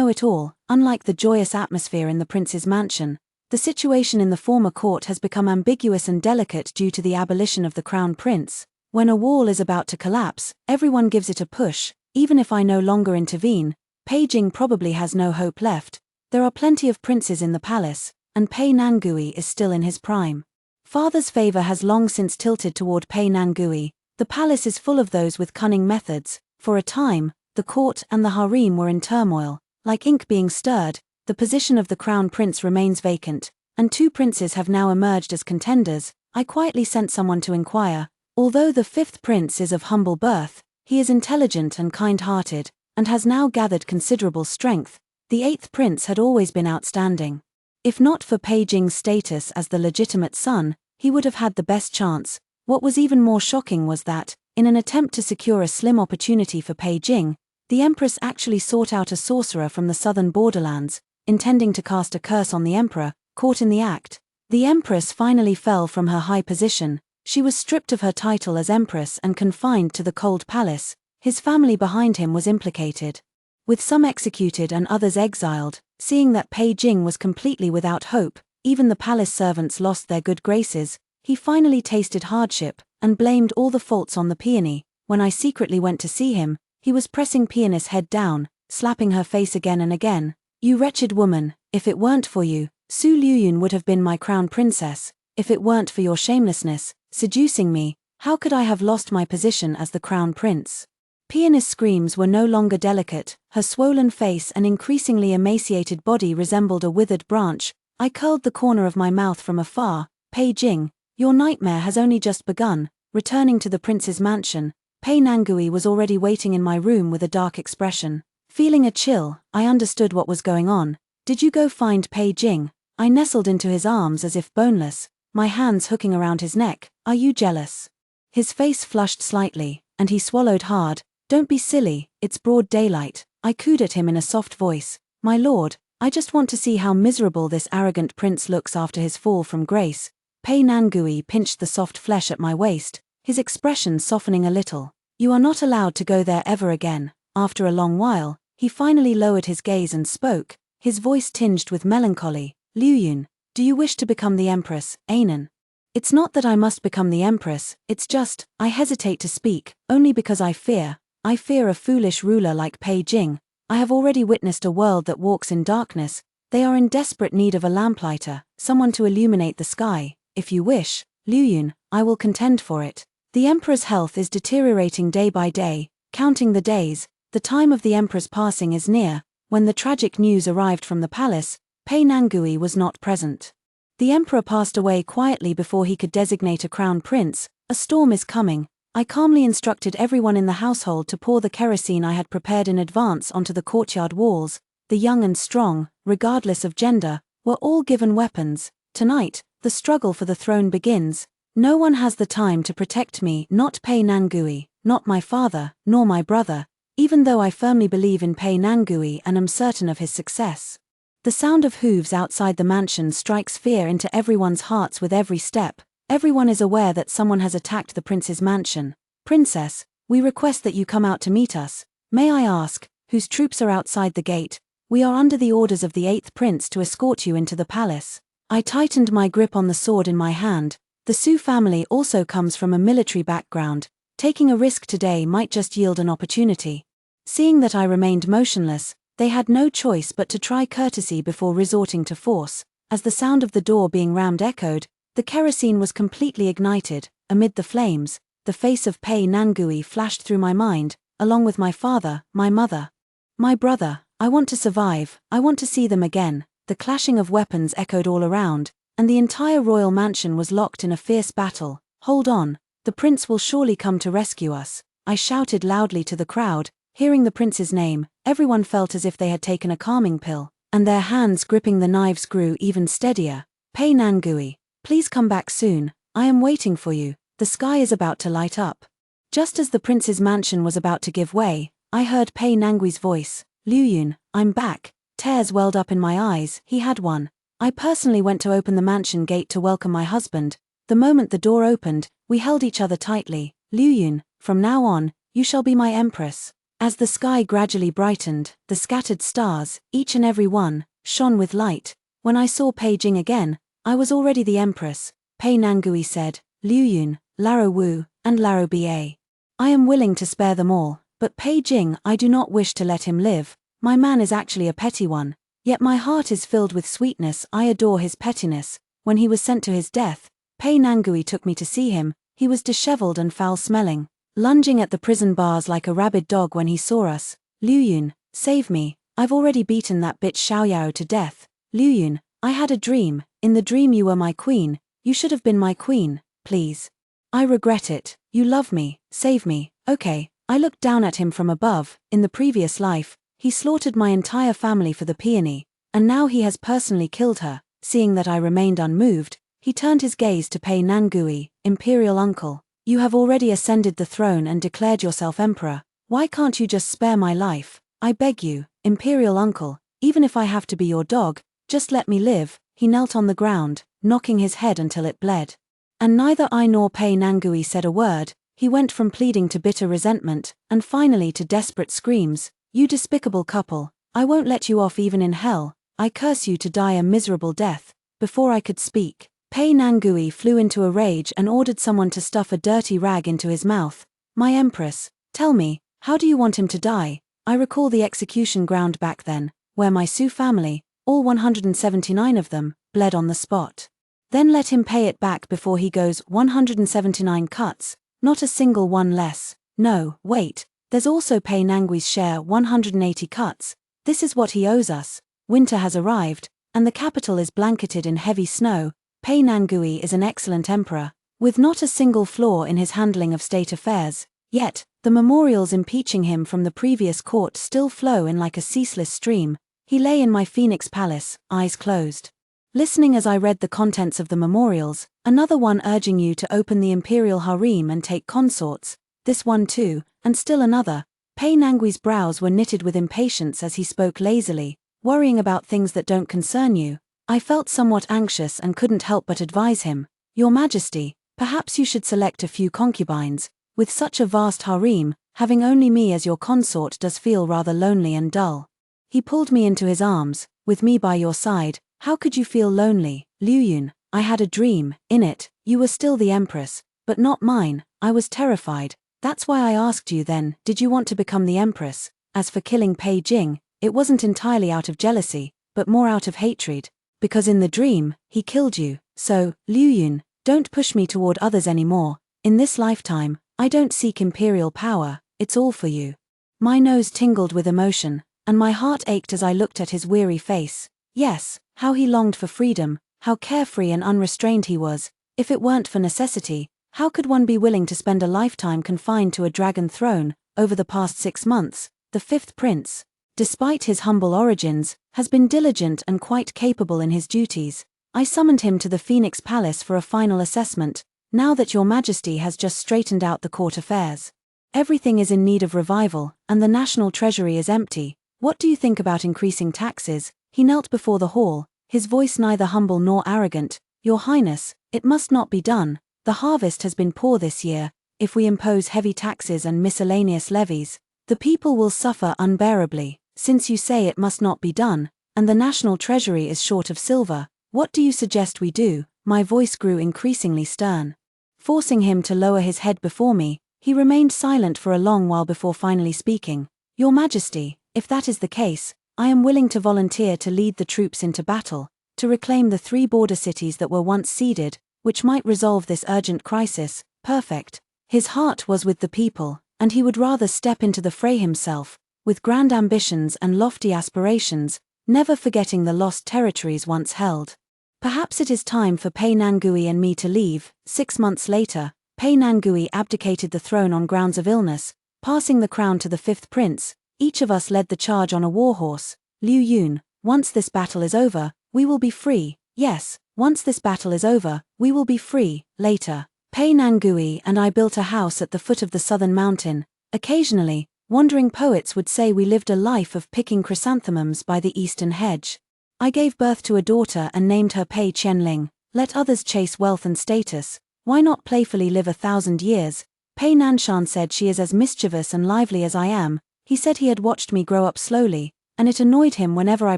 it all. Unlike the joyous atmosphere in the prince's mansion, the situation in the former court has become ambiguous and delicate due to the abolition of the crown prince. When a wall is about to collapse, everyone gives it a push. Even if I no longer intervene, Pei Jing probably has no hope left. There are plenty of princes in the palace, and Pei Nangui is still in his prime. Father's favor has long since tilted toward Pei Nangui. The palace is full of those with cunning methods. For a time, the court and the harem were in turmoil. Like ink being stirred, the position of the crown prince remains vacant, and 2 princes have now emerged as contenders. I quietly sent someone to inquire. Although the 5th prince is of humble birth, he is intelligent and kind-hearted, and has now gathered considerable strength. The 8th prince had always been outstanding. If not for Pei Jing's status as the legitimate son, he would have had the best chance. What was even more shocking was that, in an attempt to secure a slim opportunity for Pei Jing, the empress actually sought out a sorcerer from the southern borderlands. intending to cast a curse on the emperor, caught in the act. The empress finally fell from her high position. She was stripped of her title as empress and confined to the cold palace. His family behind him was implicated, with some executed and others exiled. Seeing that Pei Jing was completely without hope, even the palace servants lost their good graces. He finally tasted hardship, and blamed all the faults on the peony. When I secretly went to see him, he was pressing Peony's head down, slapping her face again and again. "You wretched woman, if it weren't for you, Su Luyun would have been my crown princess. If it weren't for your shamelessness, seducing me, how could I have lost my position as the crown prince?" Peony's screams were no longer delicate. Her swollen face and increasingly emaciated body resembled a withered branch. I curled the corner of my mouth from afar. "Pei Jing, your nightmare has only just begun." Returning to the prince's mansion, Pei Nangui was already waiting in my room with a dark expression. Feeling a chill, I understood what was going on. "Did you go find Pei Jing?" I nestled into his arms as if boneless, my hands hooking around his neck. "Are you jealous?" His face flushed slightly, and he swallowed hard. "Don't be silly, it's broad daylight." I cooed at him in a soft voice. "My lord, I just want to see how miserable this arrogant prince looks after his fall from grace." Pei Nangui pinched the soft flesh at my waist, his expression softening a little. "You are not allowed to go there ever again." After a long while, he finally lowered his gaze and spoke, his voice tinged with melancholy. "Luyun, do you wish to become the empress, Anan?" "It's not that I must become the empress, it's just, I hesitate to speak, only because I fear a foolish ruler like Pei Jing. I have already witnessed a world that walks in darkness. They are in desperate need of a lamplighter, someone to illuminate the sky. If you wish, Luyun, I will contend for it." The emperor's health is deteriorating day by day. Counting the days, the time of the emperor's passing is near. When the tragic news arrived from the palace, Pei Nangui was not present. The emperor passed away quietly before he could designate a crown prince. "A storm is coming." I calmly instructed everyone in the household to pour the kerosene I had prepared in advance onto the courtyard walls. The young and strong, regardless of gender, were all given weapons. Tonight, the struggle for the throne begins. No one has the time to protect me, not Pei Nangui, not my father, nor my brother, even though I firmly believe in Pei Nangui and am certain of his success. The sound of hooves outside the mansion strikes fear into everyone's hearts with every step. Everyone is aware that someone has attacked the prince's mansion. "Princess, we request that you come out to meet us. May I ask, whose troops are outside the gate?" "We are under the orders of the 8th prince to escort you into the palace." I tightened my grip on the sword in my hand. The Su family also comes from a military background. Taking a risk today might just yield an opportunity. Seeing that I remained motionless, they had no choice but to try courtesy before resorting to force. As the sound of the door being rammed echoed, the kerosene was completely ignited. Amid the flames, the face of Pei Nangui flashed through my mind, along with my father, my mother, my brother. "I want to survive, I want to see them again." The clashing of weapons echoed all around, and the entire royal mansion was locked in a fierce battle. "Hold on, the prince will surely come to rescue us." I shouted loudly to the crowd. Hearing the prince's name, everyone felt as if they had taken a calming pill, and their hands gripping the knives grew even steadier. "Pei Nangui, please come back soon. I am waiting for you. The sky is about to light up." Just as the prince's mansion was about to give way, I heard Pei Nangui's voice. "Luyun, I'm back." Tears welled up in my eyes. He had won. I personally went to open the mansion gate to welcome my husband. The moment the door opened, we held each other tightly. "Luyun, from now on, you shall be my empress." As the sky gradually brightened, the scattered stars, each and every one, shone with light. When I saw Pei Jing again, I was already the empress. Pei Nangui said, "Luyun, Laro Wu, and Laro Ba. I am willing to spare them all, but Pei Jing I do not wish to let him live. My man is actually a petty one. Yet my heart is filled with sweetness. I adore his pettiness." When he was sent to his death, Pei Nangui took me to see him. He was disheveled and foul-smelling, lunging at the prison bars like a rabid dog when he saw us. "Luyun, save me. I've already beaten that bitch Xiaoyao to death." "Luyun, I had a dream. In the dream you were my queen. You should have been my queen. Please. I regret it. You love me. Save me." "Okay." I looked down at him from above. In the previous life, he slaughtered my entire family for the peony, and now he has personally killed her. Seeing that I remained unmoved, he turned his gaze to Pei Nangui. "Imperial uncle, you have already ascended the throne and declared yourself emperor. Why can't you just spare my life? I beg you, Imperial uncle, Even if I have to be your dog, just let me live." He knelt on the ground, knocking his head until it bled. And neither I nor Pei Nangui said a word. He went from pleading to bitter resentment, and finally to desperate screams. "You despicable couple, I won't let you off even in hell. I curse you to die a miserable death." Before I could speak, Pei Nangui flew into a rage and ordered someone to stuff a dirty rag into his mouth. "My empress, tell me, how do you want him to die?" I recall the execution ground back then, where my Sioux family, all 179 of them, bled on the spot. "Then let him pay it back before he goes. 179 cuts, not a single one less. No, wait, there's also Pei Nangui's share, 180 cuts. This is what he owes us." Winter has arrived, and the capital is blanketed in heavy snow. Pei Nangui is an excellent emperor, with not a single flaw in his handling of state affairs. Yet, the memorials impeaching him from the previous court still flow in like a ceaseless stream. He lay in my Phoenix Palace, eyes closed, listening as I read the contents of the memorials. Another one urging you to open the imperial harem and take consorts. This one too, and still another. Pei Nangui's brows were knitted with impatience as he spoke lazily, worrying about things that don't concern you. I felt somewhat anxious and couldn't help but advise him. "Your Majesty, perhaps you should select a few concubines. With such a vast harem, having only me as your consort does feel rather lonely and dull." He pulled me into his arms. "With me by your side, how could you feel lonely, Liu Yun? I had a dream. In it, you were still the empress, but not mine. I was terrified. That's why I asked you then, did you want to become the empress? As for killing Pei Jing, it wasn't entirely out of jealousy, but more out of hatred. Because in the dream, he killed you. So, Liu Yun, don't push me toward others anymore. In this lifetime, I don't seek imperial power, it's all for you." My nose tingled with emotion, and my heart ached as I looked at his weary face. Yes, how he longed for freedom, how carefree and unrestrained he was. If it weren't for necessity, how could one be willing to spend a lifetime confined to a dragon throne? Over the past 6 months, the 5th prince, despite his humble origins, has been diligent and quite capable in his duties. I summoned him to the Phoenix Palace for a final assessment, now that your Majesty has just straightened out the court affairs. Everything is in need of revival, and the national treasury is empty. What do you think about increasing taxes? He knelt before the hall, his voice neither humble nor arrogant. "Your Highness, it must not be done. The harvest has been poor this year. If we impose heavy taxes and miscellaneous levies, the people will suffer unbearably. Since you say it must not be done, and the national treasury is short of silver, what do you suggest we do?" My voice grew increasingly stern. Forcing him to lower his head before me, he remained silent for a long while before finally speaking. "Your Majesty, if that is the case, I am willing to volunteer to lead the troops into battle, to reclaim the 3 border cities that were once ceded, which might resolve this urgent crisis." Perfect. His heart was with the people, and he would rather step into the fray himself, with grand ambitions and lofty aspirations, never forgetting the lost territories once held. Perhaps it is time for Pei Nangui and me to leave. 6 months later, Pei Nangui abdicated the throne on grounds of illness, passing the crown to the 5th prince. Each of us led the charge on a warhorse. "Liu Yun, once this battle is over, we will be free." "Yes, once this battle is over, we will be free." Later, Pei Nangui and I built a house at the foot of the southern mountain. Occasionally, wandering poets would say we lived a life of picking chrysanthemums by the eastern hedge. I gave birth to a daughter and named her Pei Qianling. Let others chase wealth and status, why not playfully live 1,000 years? Pei Nanshan said she is as mischievous and lively as I am. He said he had watched me grow up slowly, and it annoyed him whenever I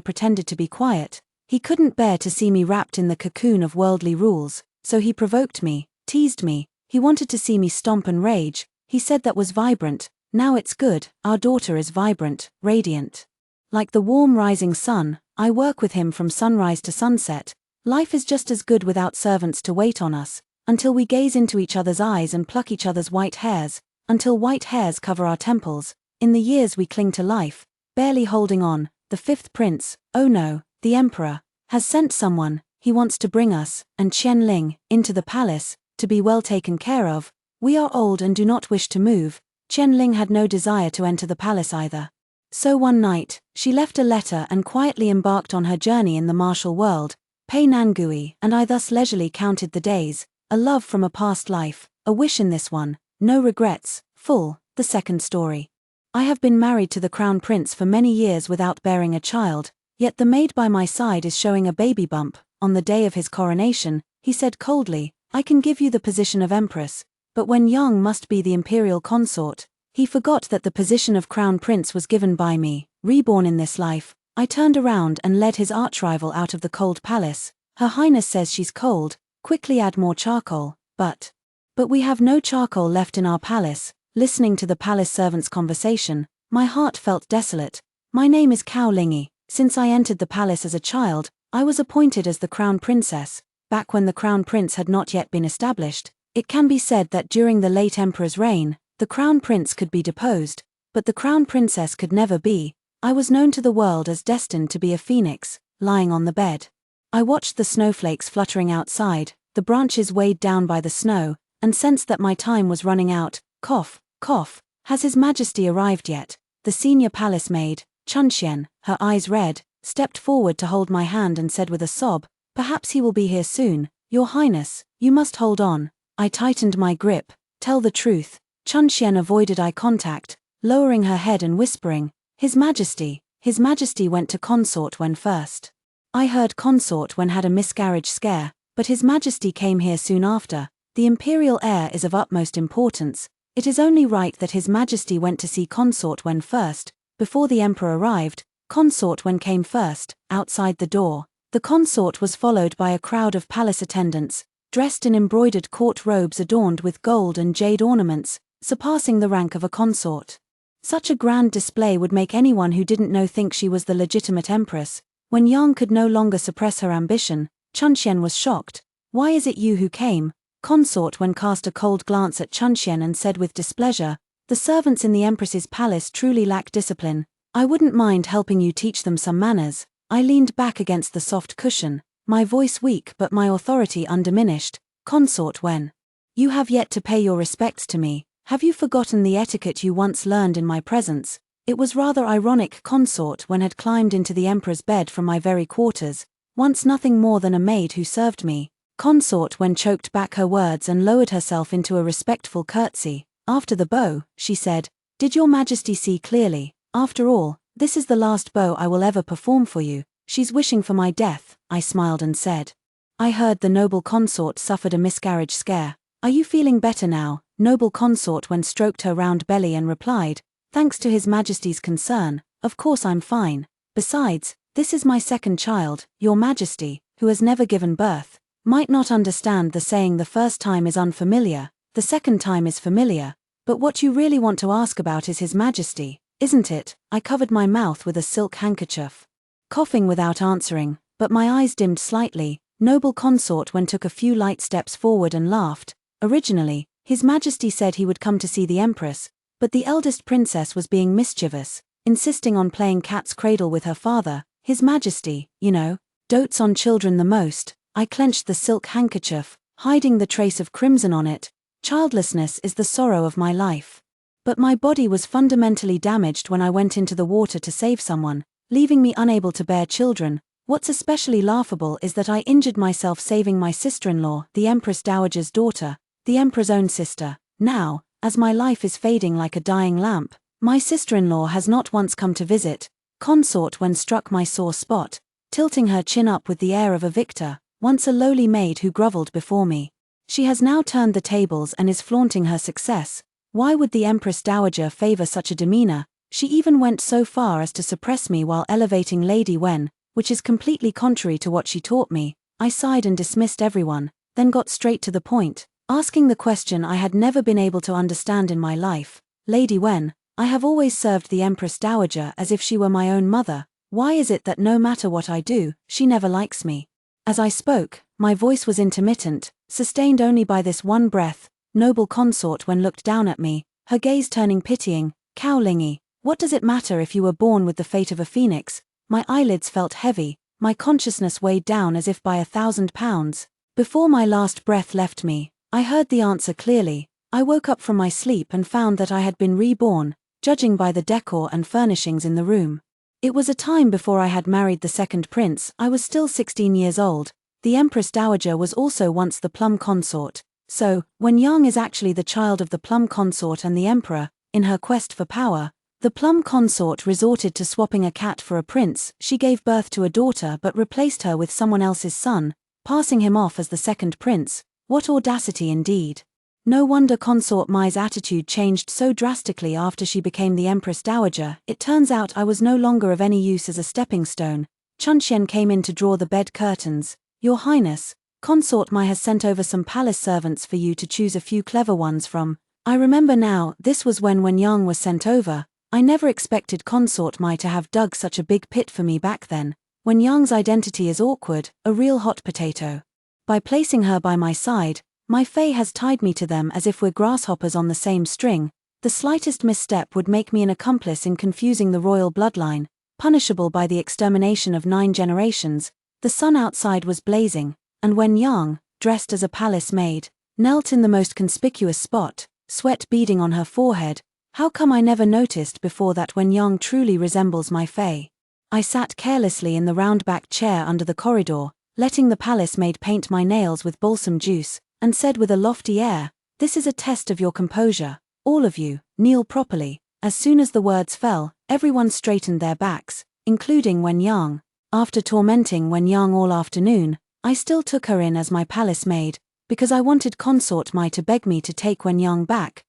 pretended to be quiet. He couldn't bear to see me wrapped in the cocoon of worldly rules, so he provoked me, teased me. He wanted to see me stomp and rage. He said that was vibrant. Now it's good. Our daughter is vibrant, radiant. Like the warm rising sun, I work with him from sunrise to sunset. Life is just as good without servants to wait on us, until we gaze into each other's eyes and pluck each other's white hairs, until white hairs cover our temples. In the years we cling to life, barely holding on. The 5th prince, oh no, the emperor, has sent someone. He wants to bring us, and Qianling, into the palace, to be well taken care of. We are old and do not wish to move. Qianling had no desire to enter the palace either. So one night, she left a letter and quietly embarked on her journey in the martial world. Pei Nangui and I thus leisurely counted the days, a love from a past life, a wish in this one, no regrets, full. The second story. I have been married to the crown prince for many years without bearing a child. Yet the maid by my side is showing a baby bump. On the day of his coronation, he said coldly, I can give you the position of empress, but Wen Yang must be the imperial consort. He forgot that the position of crown prince was given by me, reborn in this life. I turned around and led his archrival out of the cold palace. Her Highness says she's cold, quickly add more charcoal, but we have no charcoal left in our palace. Listening to the palace servants' conversation, my heart felt desolate. My name is Cao Lingi. Since I entered the palace as a child, I was appointed as the crown princess. Back when the crown prince had not yet been established, it can be said that during the late emperor's reign, the crown prince could be deposed, but the crown princess could never be. I was known to the world as destined to be a phoenix, lying on the bed. I watched the snowflakes fluttering outside, the branches weighed down by the snow, and sensed that my time was running out. Cough, cough, has His Majesty arrived yet? The senior palace maid, Chunxian, her eyes red, stepped forward to hold my hand and said with a sob, perhaps he will be here soon. Your Highness, you must hold on. I tightened my grip. Tell the truth. Chunxian avoided eye contact, lowering her head and whispering, His Majesty went to consort Wen first. I heard consort Wen had a miscarriage scare, but His Majesty came here soon after. The imperial heir is of utmost importance. It is only right that His Majesty went to see consort Wen first. Before the emperor arrived, consort Wen came first. Outside the door, the consort was followed by a crowd of palace attendants, dressed in embroidered court robes adorned with gold and jade ornaments, surpassing the rank of a consort. Such a grand display would make anyone who didn't know think she was the legitimate empress. When Yang could no longer suppress her ambition, Chunxian was shocked. Why is it you who came? Consort Wen cast a cold glance at Chunxian and said with displeasure, the servants in the empress's palace truly lack discipline. I wouldn't mind helping you teach them some manners. I leaned back against the soft cushion, my voice weak but my authority undiminished. Consort Wen, you have yet to pay your respects to me. Have you forgotten the etiquette you once learned in my presence? It was rather ironic consort Wen had climbed into the emperor's bed from my very quarters, once nothing more than a maid who served me. Consort Wen choked back her words and lowered herself into a respectful curtsy. After the bow, she said, Did your Majesty see clearly? After all, this is the last bow I will ever perform for you. She's wishing for my death, I smiled and said. I heard the noble consort suffered a miscarriage scare. Are you feeling better now? Noble consort Wen stroked her round belly and replied, Thanks to His Majesty's concern, of course I'm fine. Besides, this is my second child. Your Majesty, who has never given birth, might not understand the saying the first time is unfamiliar, the second time is familiar. But what you really want to ask about is His Majesty, isn't it? I covered my mouth with a silk handkerchief, coughing without answering, but my eyes dimmed slightly. Noble consort Wen took a few light steps forward and laughed. Originally, His Majesty said he would come to see the Empress, but the eldest princess was being mischievous, insisting on playing cat's cradle with her father. His Majesty, you know, dotes on children the most. I clenched the silk handkerchief, hiding the trace of crimson on it. Childlessness is the sorrow of my life. But my body was fundamentally damaged when I went into the water to save someone, leaving me unable to bear children. What's especially laughable is that I injured myself saving my sister-in-law, the Empress Dowager's daughter, the Emperor's own sister. Now, as my life is fading like a dying lamp, my sister-in-law has not once come to visit. Consort Wen struck my sore spot, tilting her chin up with the air of a victor, once a lowly maid who grovelled before me. She has now turned the tables and is flaunting her success. Why would the Empress Dowager favor such a demeanor? She even went so far as to suppress me while elevating Lady Wen, which is completely contrary to what she taught me. I sighed and dismissed everyone, then got straight to the point, asking the question I had never been able to understand in my life. Lady Wen, I have always served the Empress Dowager as if she were my own mother. Why is it that no matter what I do, she never likes me? As I spoke, my voice was intermittent, sustained only by this one breath. Noble consort Wen looked down at me, her gaze turning pitying. Cao Lingi, what does it matter if you were born with the fate of a phoenix? My eyelids felt heavy, my consciousness weighed down as if by 1,000 pounds. Before my last breath left me, I heard the answer clearly. I woke up from my sleep and found that I had been reborn, judging by the decor and furnishings in the room. It was a time before I had married the second prince. I was still 16 years old. The Empress Dowager was also once the plum consort. So, when Yang is actually the child of the plum consort and the emperor, in her quest for power, The plum consort resorted to swapping a cat for a prince. She gave birth to a daughter but replaced her with someone else's son, passing him off as the second prince. What audacity indeed. No wonder Consort Mai's attitude changed so drastically after she became the Empress Dowager. It turns out I was no longer of any use as a stepping stone. Chunxian came in to draw the bed curtains. Your Highness, Consort Mai has sent over some palace servants for you to choose a few clever ones from. I remember now, this was when Yang was sent over. I never expected Consort Mai to have dug such a big pit for me back then. Yang's identity is awkward, a real hot potato. By placing her by my side, my fae has tied me to them as if we're grasshoppers on the same string. The slightest misstep would make me an accomplice in confusing the royal bloodline, punishable by the extermination of 9 generations. The sun outside was blazing, and when Yang, dressed as a palace maid, knelt in the most conspicuous spot, sweat beading on her forehead. How come I never noticed before that Yang truly resembles my fae? I sat carelessly in the round-backed chair under the corridor, letting the palace maid paint my nails with balsam juice, and said with a lofty air, "This is a test of your composure. All of you, kneel properly." As soon as the words fell, everyone straightened their backs, including Yang. After tormenting Yang all afternoon, I still took her in as my palace maid, because I wanted Consort Mai to beg me to take Yang back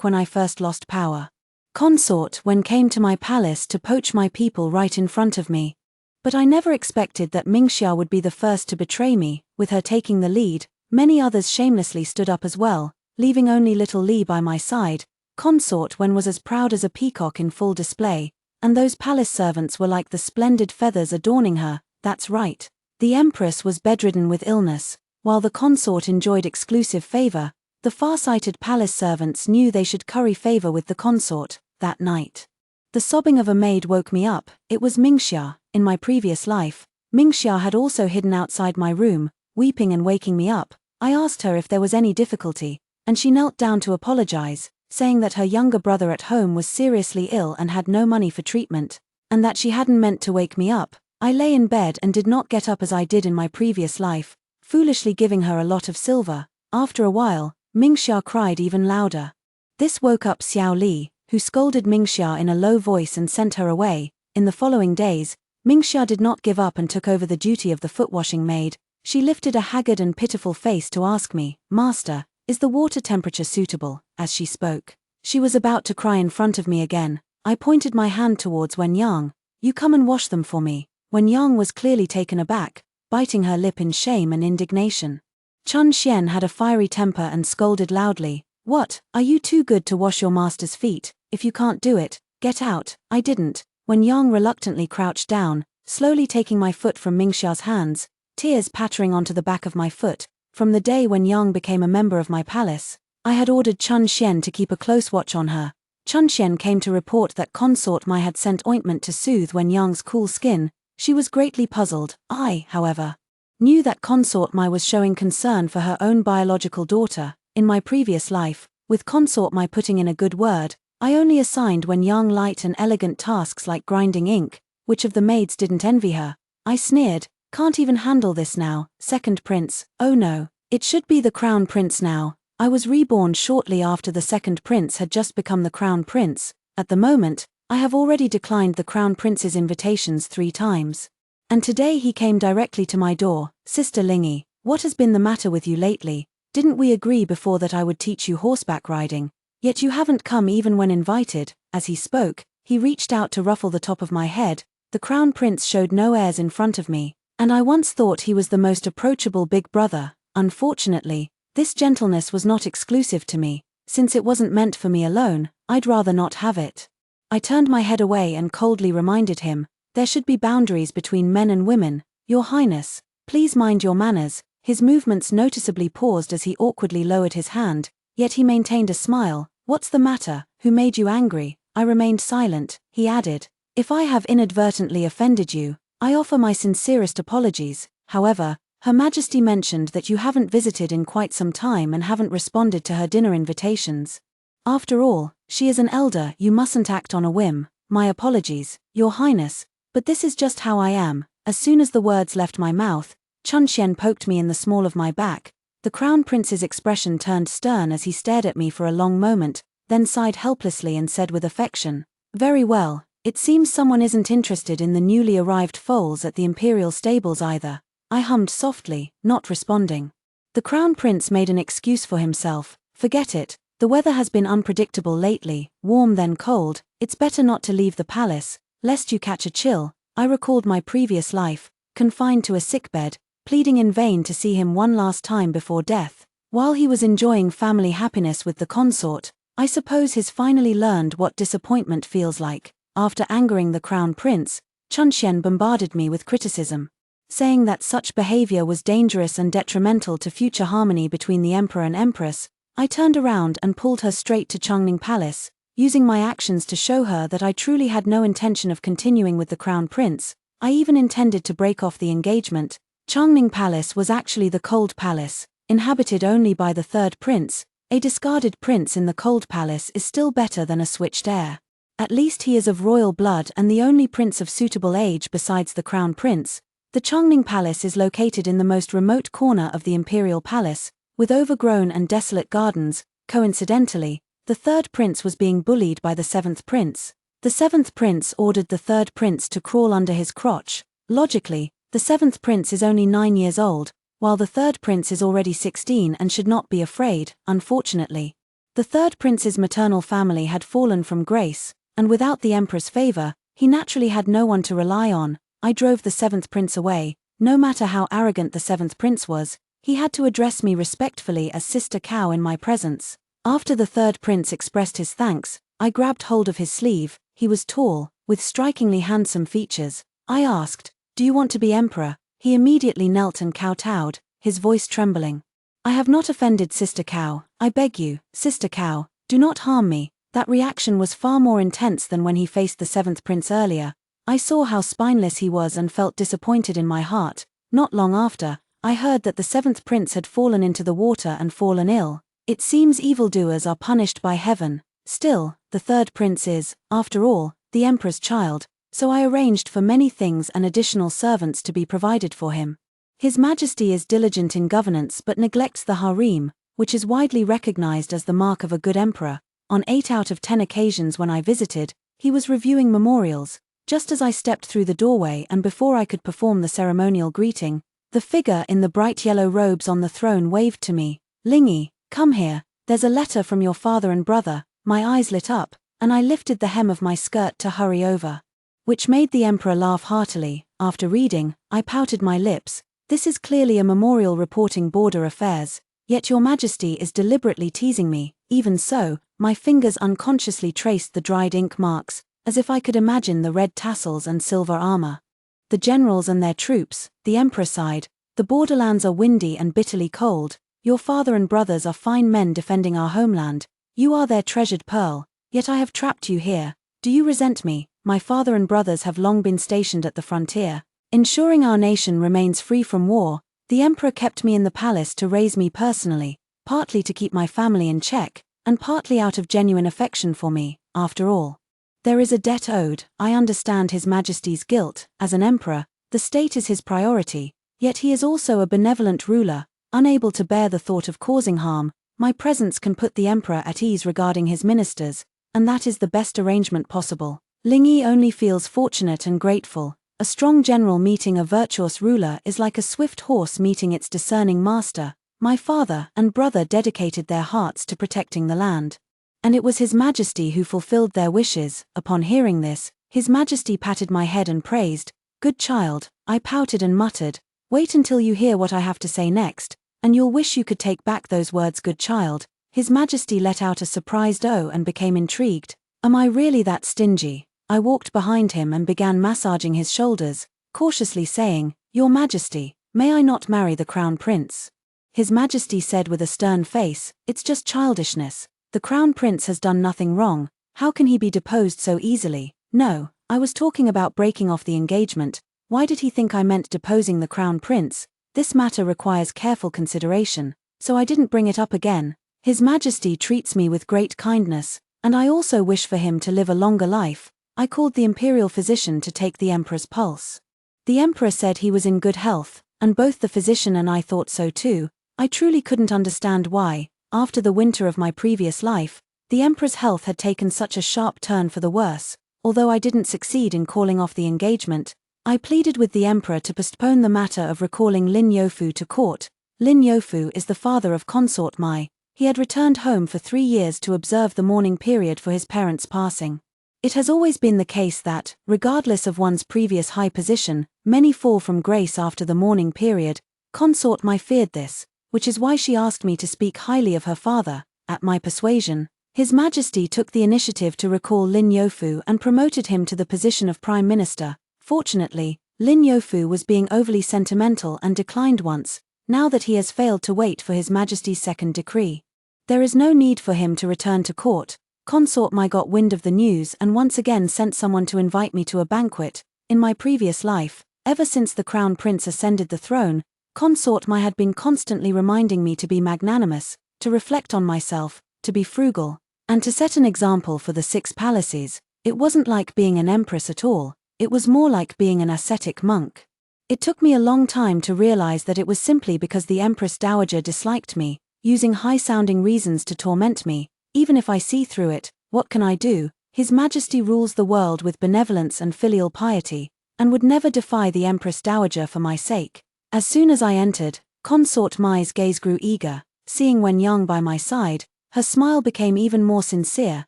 when I first lost power. Consort Wen came to my palace to poach my people right in front of me. But I never expected that Mingxia would be the first to betray me. With her taking the lead, many others shamelessly stood up as well, leaving only little Li by my side. Consort Wen was as proud as a peacock in full display, and those palace servants were like the splendid feathers adorning her. That's right. The Empress was bedridden with illness, while the consort enjoyed exclusive favor. The far-sighted palace servants knew they should curry favor with the consort that night. The sobbing of a maid woke me up. It was Mingxia. In my previous life, Mingxia had also hidden outside my room, weeping and waking me up. I asked her if there was any difficulty, and she knelt down to apologize, saying that her younger brother at home was seriously ill and had no money for treatment, and that she hadn't meant to wake me up. I lay in bed and did not get up as I did in my previous life, foolishly giving her a lot of silver. After a while, Mingxia cried even louder. This woke up Xiao Li, who scolded Mingxia in a low voice and sent her away. In the following days, Mingxia did not give up and took over the duty of the foot-washing maid. She lifted a haggard and pitiful face to ask me, "Master, is the water temperature suitable?" As she spoke, she was about to cry in front of me again. I pointed my hand towards Yang. "You come and wash them for me." Yang was clearly taken aback, biting her lip in shame and indignation. Chun Xian had a fiery temper and scolded loudly, "What, are you too good to wash your master's feet? If you can't do it, get out." I didn't. Yang reluctantly crouched down, slowly taking my foot from Mingxia's hands, tears pattering onto the back of my foot. From the day when Yang became a member of my palace, I had ordered Chun Xian to keep a close watch on her. Chun Xian came to report that Consort Mai had sent ointment to soothe Yang's cool skin. She was greatly puzzled. I, however, knew that Consort Mai was showing concern for her own biological daughter. In my previous life, with Consort Mai putting in a good word, I only assigned Yang light and elegant tasks like grinding ink, which of the maids didn't envy her. I sneered, "Can't even handle this now, second prince." Oh no, it should be the crown prince now. I was reborn shortly after the second prince had just become the crown prince. At the moment, I have already declined the crown prince's invitations 3 times. And today he came directly to my door. "Sister Lingy, what has been the matter with you lately? Didn't we agree before that I would teach you horseback riding? Yet you haven't come even when invited." As he spoke, he reached out to ruffle the top of my head. The crown prince showed no airs in front of me, and I once thought he was the most approachable big brother. Unfortunately, this gentleness was not exclusive to me. Since it wasn't meant for me alone, I'd rather not have it. I turned my head away and coldly reminded him, "There should be boundaries between men and women. Your Highness, please mind your manners." His movements noticeably paused as he awkwardly lowered his hand, yet he maintained a smile. "What's the matter? Who made you angry?" I remained silent. He added, "If I have inadvertently offended you, I offer my sincerest apologies. However, Her Majesty mentioned that you haven't visited in quite some time and haven't responded to her dinner invitations. After all, she is an elder. You mustn't act on a whim." "My apologies, Your Highness, but this is just how I am." As soon as the words left my mouth, Chun Xian poked me in the small of my back. The Crown Prince's expression turned stern as he stared at me for a long moment, then sighed helplessly and said with affection, Very well, it seems someone isn't interested in the newly arrived foals at the imperial stables either. I hummed softly, not responding. The Crown Prince made an excuse for himself. Forget it, the weather has been unpredictable lately, warm then cold, it's better not to leave the palace, lest you catch a chill. I recalled my previous life, confined to a sickbed, pleading in vain to see him one last time before death. While he was enjoying family happiness with the consort, I suppose he's finally learned what disappointment feels like. After angering the Crown Prince, Chunxian bombarded me with criticism, saying that such behavior was dangerous and detrimental to future harmony between the Emperor and Empress. I turned around and pulled her straight to Chongning Palace, using my actions to show her that I truly had no intention of continuing with the Crown Prince. I even intended to break off the engagement. Chongning Palace was actually the Cold Palace, inhabited only by the third prince. A discarded prince in the Cold Palace is still better than a switched heir. At least he is of royal blood and the only prince of suitable age besides the Crown Prince. The Chongning Palace is located in the most remote corner of the Imperial Palace, with overgrown and desolate gardens. Coincidentally, the third prince was being bullied by the seventh prince. The seventh prince ordered the third prince to crawl under his crotch. Logically, the seventh prince is only 9 years old, while the third prince is already 16 and should not be afraid. Unfortunately, the third prince's maternal family had fallen from grace, and without the emperor's favor, he naturally had no one to rely on. I drove the seventh prince away. No matter how arrogant the seventh prince was, he had to address me respectfully as Sister Cow in my presence. After the third prince expressed his thanks, I grabbed hold of his sleeve. He was tall, with strikingly handsome features. I asked, "Do you want to be emperor?" He immediately knelt and kowtowed, his voice trembling. "I have not offended Sister Cow. I beg you, Sister Cow, do not harm me." That reaction was far more intense than when he faced the seventh prince earlier. I saw how spineless he was and felt disappointed in my heart. Not long after, I heard that the seventh prince had fallen into the water and fallen ill. It seems evildoers are punished by heaven. Still, the third prince is, after all, the emperor's child, so I arranged for many things and additional servants to be provided for him. His Majesty is diligent in governance but neglects the harem, which is widely recognized as the mark of a good emperor. On 8 out of 10 occasions when I visited, he was reviewing memorials. Just as I stepped through the doorway and before I could perform the ceremonial greeting, the figure in the bright yellow robes on the throne waved to me. "Lingy, come here, there's a letter from your father and brother." My eyes lit up, and I lifted the hem of my skirt to hurry over, which made the emperor laugh heartily. After reading, I pouted my lips. "This is clearly a memorial reporting border affairs, yet your Majesty is deliberately teasing me." Even so, my fingers unconsciously traced the dried ink marks, as if I could imagine the red tassels and silver armor. The generals and their troops. The emperor sighed. "The borderlands are windy and bitterly cold. Your father and brothers are fine men defending our homeland. You are their treasured pearl, yet I have trapped you here. Do you resent me? My father and brothers have long been stationed at the frontier, ensuring our nation remains free from war. The emperor kept me in the palace to raise me personally, partly to keep my family in check, and partly out of genuine affection for me. After all, there is a debt owed. I understand His Majesty's guilt. As an emperor, the state is his priority, yet he is also a benevolent ruler, unable to bear the thought of causing harm. My presence can put the emperor at ease regarding his ministers, and that is the best arrangement possible." Lingy only feels fortunate and grateful. A strong general meeting a virtuous ruler is like a swift horse meeting its discerning master. My father and brother dedicated their hearts to protecting the land, and it was His Majesty who fulfilled their wishes. Upon hearing this, His Majesty patted my head and praised. "Good child." I pouted and muttered, "Wait until you hear what I have to say next, and you'll wish you could take back those words, good child." His Majesty let out a surprised "oh" and became intrigued. Am I really that stingy? I walked behind him and began massaging his shoulders, cautiously saying, "Your Majesty, may I not marry the Crown Prince?" His Majesty said with a stern face, "It's just childishness. The Crown Prince has done nothing wrong. How can he be deposed so easily?" "No, I was talking about breaking off the engagement. Why did he think I meant deposing the Crown Prince? This matter requires careful consideration, so I didn't bring it up again. His Majesty treats me with great kindness, and I also wish for him to live a longer life." I called the imperial physician to take the emperor's pulse. The emperor said he was in good health, and both the physician and I thought so too. I truly couldn't understand why, after the winter of my previous life, the emperor's health had taken such a sharp turn for the worse. although I didn't succeed in calling off the engagement, I pleaded with the emperor to postpone the matter of recalling Lin Youfu to court. Lin Youfu is the father of consort Mai. He had returned home for 3 years to observe the mourning period for his parents' passing. It has always been the case that, regardless of one's previous high position, many fall from grace after the mourning period. Consort Mai feared this, which is why she asked me to speak highly of her father. At my persuasion, His Majesty took the initiative to recall Lin Youfu and promoted him to the position of Prime Minister. Fortunately, Lin Youfu was being overly sentimental and declined once, now that he has failed to wait for His Majesty's second decree. There is no need for him to return to court. Consort Mai got wind of the news and once again sent someone to invite me to a banquet. In my previous life, ever since the Crown Prince ascended the throne, Consort Mai had been constantly reminding me to be magnanimous, to reflect on myself, to be frugal, and to set an example for the 6 palaces. It wasn't like being an empress at all, it was more like being an ascetic monk. It took me a long time to realize that it was simply because the Empress Dowager disliked me, using high-sounding reasons to torment me. Even if I see through it, what can I do? His Majesty rules the world with benevolence and filial piety, and would never defy the Empress Dowager for my sake. As soon as I entered, Consort Mai's gaze grew eager. Seeing Wen Yang by my side, her smile became even more sincere.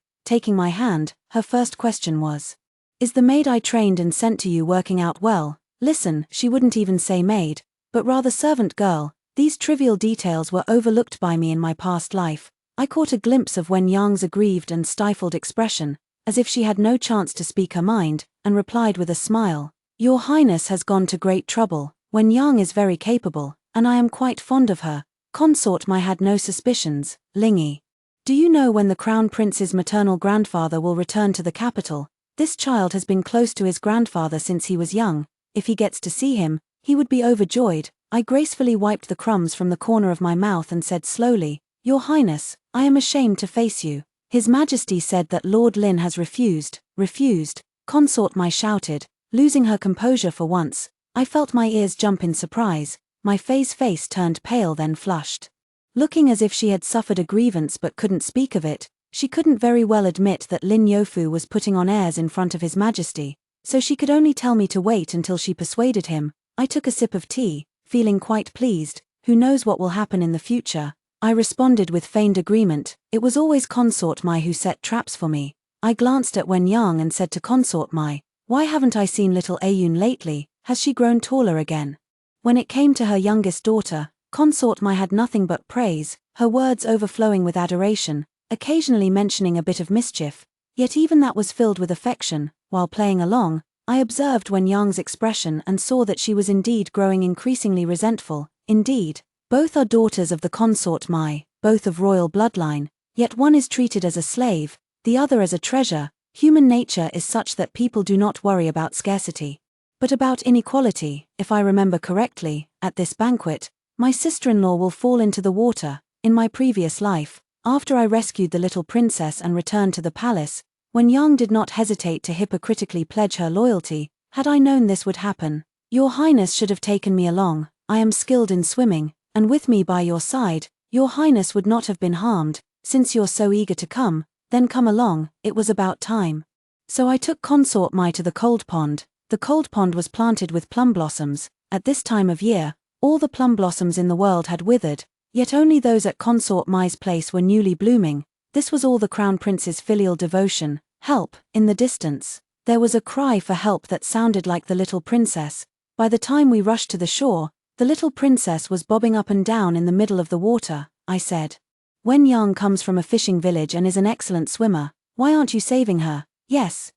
Taking my hand, her first question was, "Is the maid I trained and sent to you working out well?" Listen, she wouldn't even say maid, but rather servant girl. These trivial details were overlooked by me in my past life. I caught a glimpse of Wen Yang's aggrieved and stifled expression, as if she had no chance to speak her mind, and replied with a smile, "Your Highness has gone to great trouble. Wen Yang is very capable, and I am quite fond of her." Consort Mai had no suspicions. Lingy, do you know when the Crown Prince's maternal grandfather will return to the capital? This child has been close to his grandfather since he was young. If he gets to see him, he would be overjoyed. I gracefully wiped the crumbs from the corner of my mouth and said slowly, "Your Highness, I am ashamed to face you." His Majesty said that Lord Lin has refused. Refused? Consort Mai shouted, losing her composure for once. I felt my ears jump in surprise. My face turned pale then flushed. Looking as if she had suffered a grievance but couldn't speak of it, she couldn't very well admit that Lin Youfu was putting on airs in front of His Majesty, so she could only tell me to wait until she persuaded him. I took a sip of tea, feeling quite pleased. Who knows what will happen in the future? I responded with feigned agreement. It was always Consort Mai who set traps for me. I glanced at Wen Yang and said to Consort Mai, "Why haven't I seen little Ayun lately? Has she grown taller again?" When it came to her youngest daughter, Consort Mai had nothing but praise, her words overflowing with adoration, occasionally mentioning a bit of mischief, yet even that was filled with affection. While playing along, I observed Wen Yang's expression and saw that she was indeed growing increasingly resentful. Indeed, both are daughters of the Consort Mai, both of royal bloodline, yet one is treated as a slave, the other as a treasure. Human nature is such that people do not worry about scarcity, but about inequality. If I remember correctly, at this banquet, my sister-in-law will fall into the water. In my previous life, after I rescued the little princess and returned to the palace, Wen Yang did not hesitate to hypocritically pledge her loyalty. Had I known this would happen, Your Highness should have taken me along. I am skilled in swimming, and with me by your side, Your Highness would not have been harmed. Since you're so eager to come, then come along. It was about time. So I took Consort Mai to the cold pond. The cold pond was planted with plum blossoms. At this time of year, all the plum blossoms in the world had withered, yet only those at Consort Mai's place were newly blooming. This was all the Crown Prince's filial devotion. Help! In the distance, there was a cry for help that sounded like the little princess. By the time we rushed to the shore, the little princess was bobbing up and down in the middle of the water. I said, "Wen Yang comes from a fishing village and is an excellent swimmer. Why aren't you saving her?" Yes,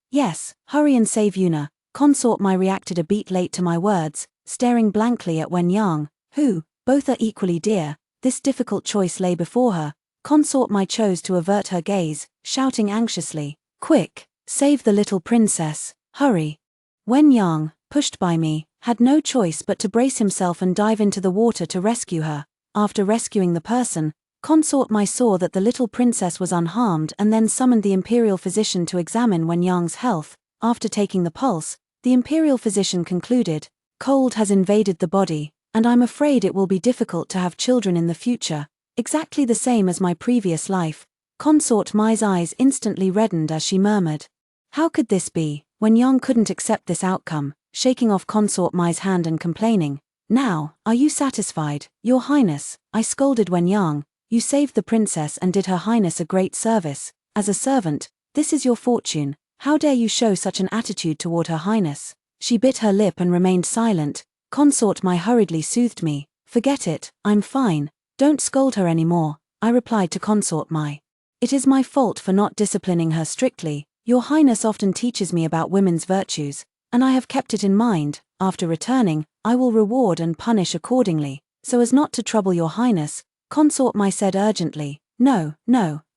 hurry and save Yuna." Consort Mai reacted a beat late to my words, staring blankly at Wen Yang, who, both are equally dear. This difficult choice lay before her. Consort Mai chose to avert her gaze, shouting anxiously, "Quick, save the little princess, hurry." Wen Yang, pushed by me, had no choice but to brace himself and dive into the water to rescue her. After rescuing the person, Consort Mai saw that the little princess was unharmed and then summoned the imperial physician to examine Wen Yang's health. After taking the pulse, the imperial physician concluded, "Cold has invaded the body, and I'm afraid it will be difficult to have children in the future." Exactly the same as my previous life. Consort Mai's eyes instantly reddened as she murmured, How could this be? Wen Yang couldn't accept this outcome, shaking off Consort Mai's hand and complaining. Now, are you satisfied, Your Highness? I scolded Wen Yang. You saved the princess and did Her Highness a great service. As a servant, this is your fortune. How dare you show such an attitude toward Her Highness? She bit her lip and remained silent. Consort Mai hurriedly soothed me. Forget it, I'm fine. Don't scold her anymore, I replied to Consort Mai. It is my fault for not disciplining her strictly. Your Highness often teaches me about women's virtues, and I have kept it in mind. After returning, I will reward and punish accordingly, so as not to trouble Your Highness. Consort Mai said urgently. No,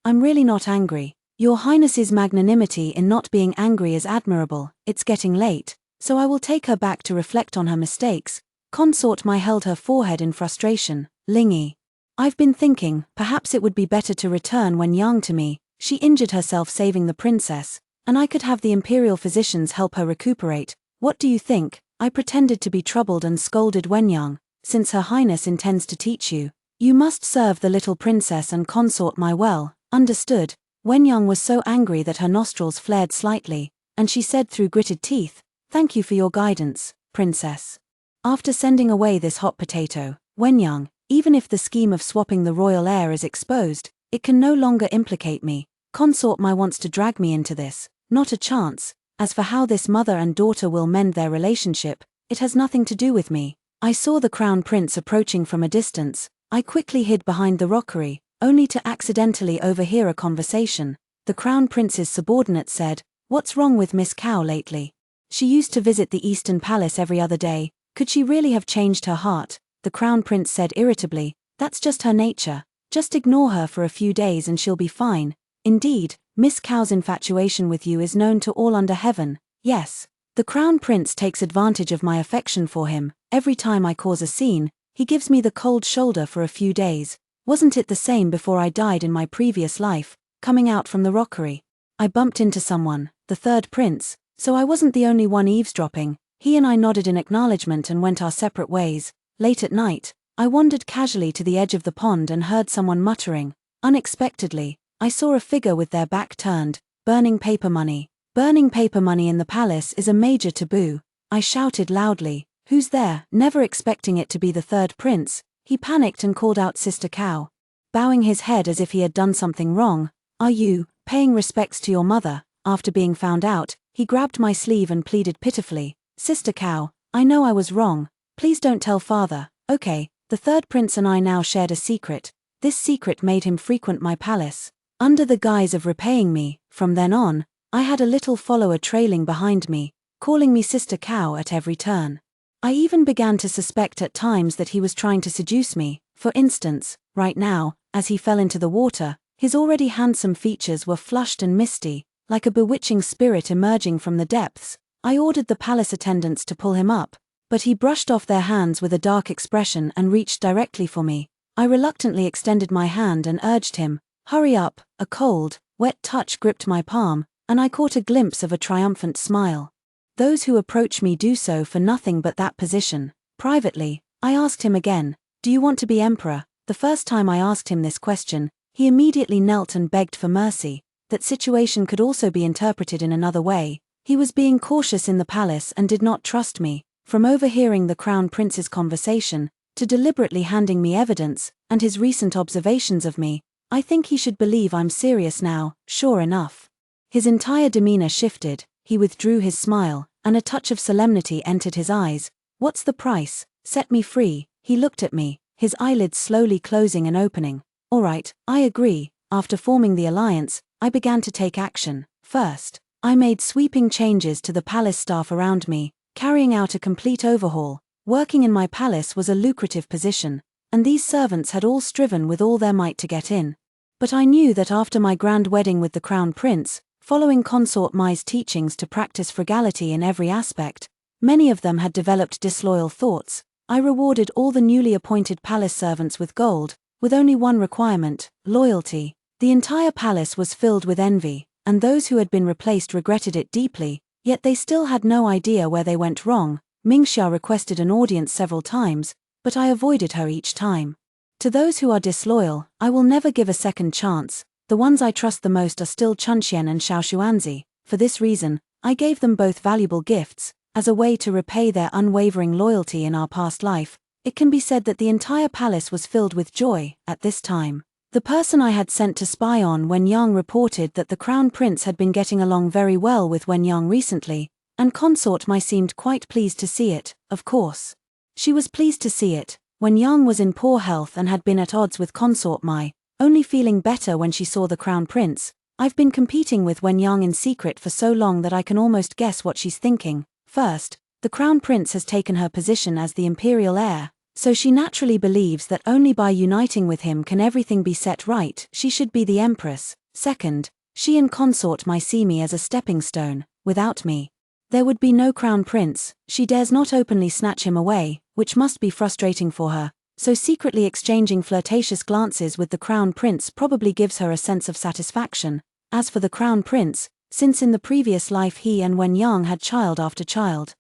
I'm really not angry. Your Highness's magnanimity in not being angry is admirable. It's getting late, so I will take her back to reflect on her mistakes. Consort Mai held her forehead in frustration. Lingy. I've been thinking, perhaps it would be better to return Wen Yang to me. She injured herself saving the princess, and I could have the imperial physicians help her recuperate. What do you think? I pretended to be troubled and scolded Wen Yang. Since Her Highness intends to teach you, you must serve the little princess and Consort Mai well. Understood. Wen Yang was so angry that her nostrils flared slightly, and she said through gritted teeth, Thank you for your guidance, princess. After sending away this hot potato, Wen Yang, even if the scheme of swapping the royal heir is exposed, it can no longer implicate me. Consort Mai wants to drag me into this. Not a chance. As for how this mother and daughter will mend their relationship, it has nothing to do with me. I saw the crown prince approaching from a distance. I quickly hid behind the rockery, only to accidentally overhear a conversation. The crown prince's subordinate said, What's wrong with Miss Cow lately? She used to visit the Eastern Palace every other day. Could she really have changed her heart? The crown prince said irritably, That's just her nature. Just ignore her for a few days and she'll be fine. Indeed, Miss Cow's infatuation with you is known to all under heaven. Yes. The crown prince takes advantage of my affection for him. Every time I cause a scene, he gives me the cold shoulder for a few days. Wasn't it the same before I died in my previous life, coming out from the rockery? I bumped into someone, the third prince, so I wasn't the only one eavesdropping. He and I nodded in acknowledgement and went our separate ways. Late at night, I wandered casually to the edge of the pond and heard someone muttering. Unexpectedly, I saw a figure with their back turned, burning paper money. Burning paper money in the palace is a major taboo. I shouted loudly, Who's there? Never expecting it to be the third prince, he panicked and called out Sister Cow. Bowing his head as if he had done something wrong. Are you paying respects to your mother? After being found out, he grabbed my sleeve and pleaded pitifully, Sister Cow, I know I was wrong. Please don't tell father. Okay. The third prince and I now shared a secret. This secret made him frequent my palace, under the guise of repaying me. From then on, I had a little follower trailing behind me, calling me Sister Cow at every turn. I even began to suspect at times that he was trying to seduce me. For instance, right now, as he fell into the water, his already handsome features were flushed and misty, like a bewitching spirit emerging from the depths. I ordered the palace attendants to pull him up, but he brushed off their hands with a dark expression and reached directly for me. I reluctantly extended my hand and urged him, Hurry up. A cold, wet touch gripped my palm, and I caught a glimpse of a triumphant smile. Those who approach me do so for nothing but that position. Privately, I asked him again, Do you want to be emperor? The first time I asked him this question, he immediately knelt and begged for mercy. That situation could also be interpreted in another way. He was being cautious in the palace and did not trust me. From overhearing the crown prince's conversation, to deliberately handing me evidence, and his recent observations of me, I think he should believe I'm serious now. Sure enough. His entire demeanor shifted, he withdrew his smile, and a touch of solemnity entered his eyes. What's the price? Set me free. He looked at me, his eyelids slowly closing and opening. All right, I agree. After forming the alliance, I began to take action. First, I made sweeping changes to the palace staff around me, carrying out a complete overhaul. Working in my palace was a lucrative position, and these servants had all striven with all their might to get in. But I knew that after my grand wedding with the crown prince, following Consort Mai's teachings to practice frugality in every aspect, many of them had developed disloyal thoughts. I rewarded all the newly appointed palace servants with gold, with only one requirement, loyalty. The entire palace was filled with envy, and those who had been replaced regretted it deeply, yet they still had no idea where they went wrong. Mingxia requested an audience several times, but I avoided her each time. To those who are disloyal, I will never give a second chance. The ones I trust the most are still Chunxian and Xiaoshuanzi. For this reason, I gave them both valuable gifts, as a way to repay their unwavering loyalty in our past life. It can be said that the entire palace was filled with joy at this time. The person I had sent to spy on Wen Yang reported that the crown prince had been getting along very well with Wen Yang recently, and consort Mai seemed quite pleased to see it, of course. She was pleased to see it. Wen Yang was in poor health and had been at odds with consort Mai, only feeling better when she saw the crown prince. I've been competing with Wen Yang in secret for so long that I can almost guess what she's thinking. First, the crown prince has taken her position as the imperial heir, so she naturally believes that only by uniting with him can everything be set right. She should be the empress. Second, she and consort Mai see me as a stepping stone. Without me, there would be no crown prince. She dares not openly snatch him away, which must be frustrating for her, so secretly exchanging flirtatious glances with the crown prince probably gives her a sense of satisfaction. As for the crown prince, since in the previous life he and Wen Yang had child after child,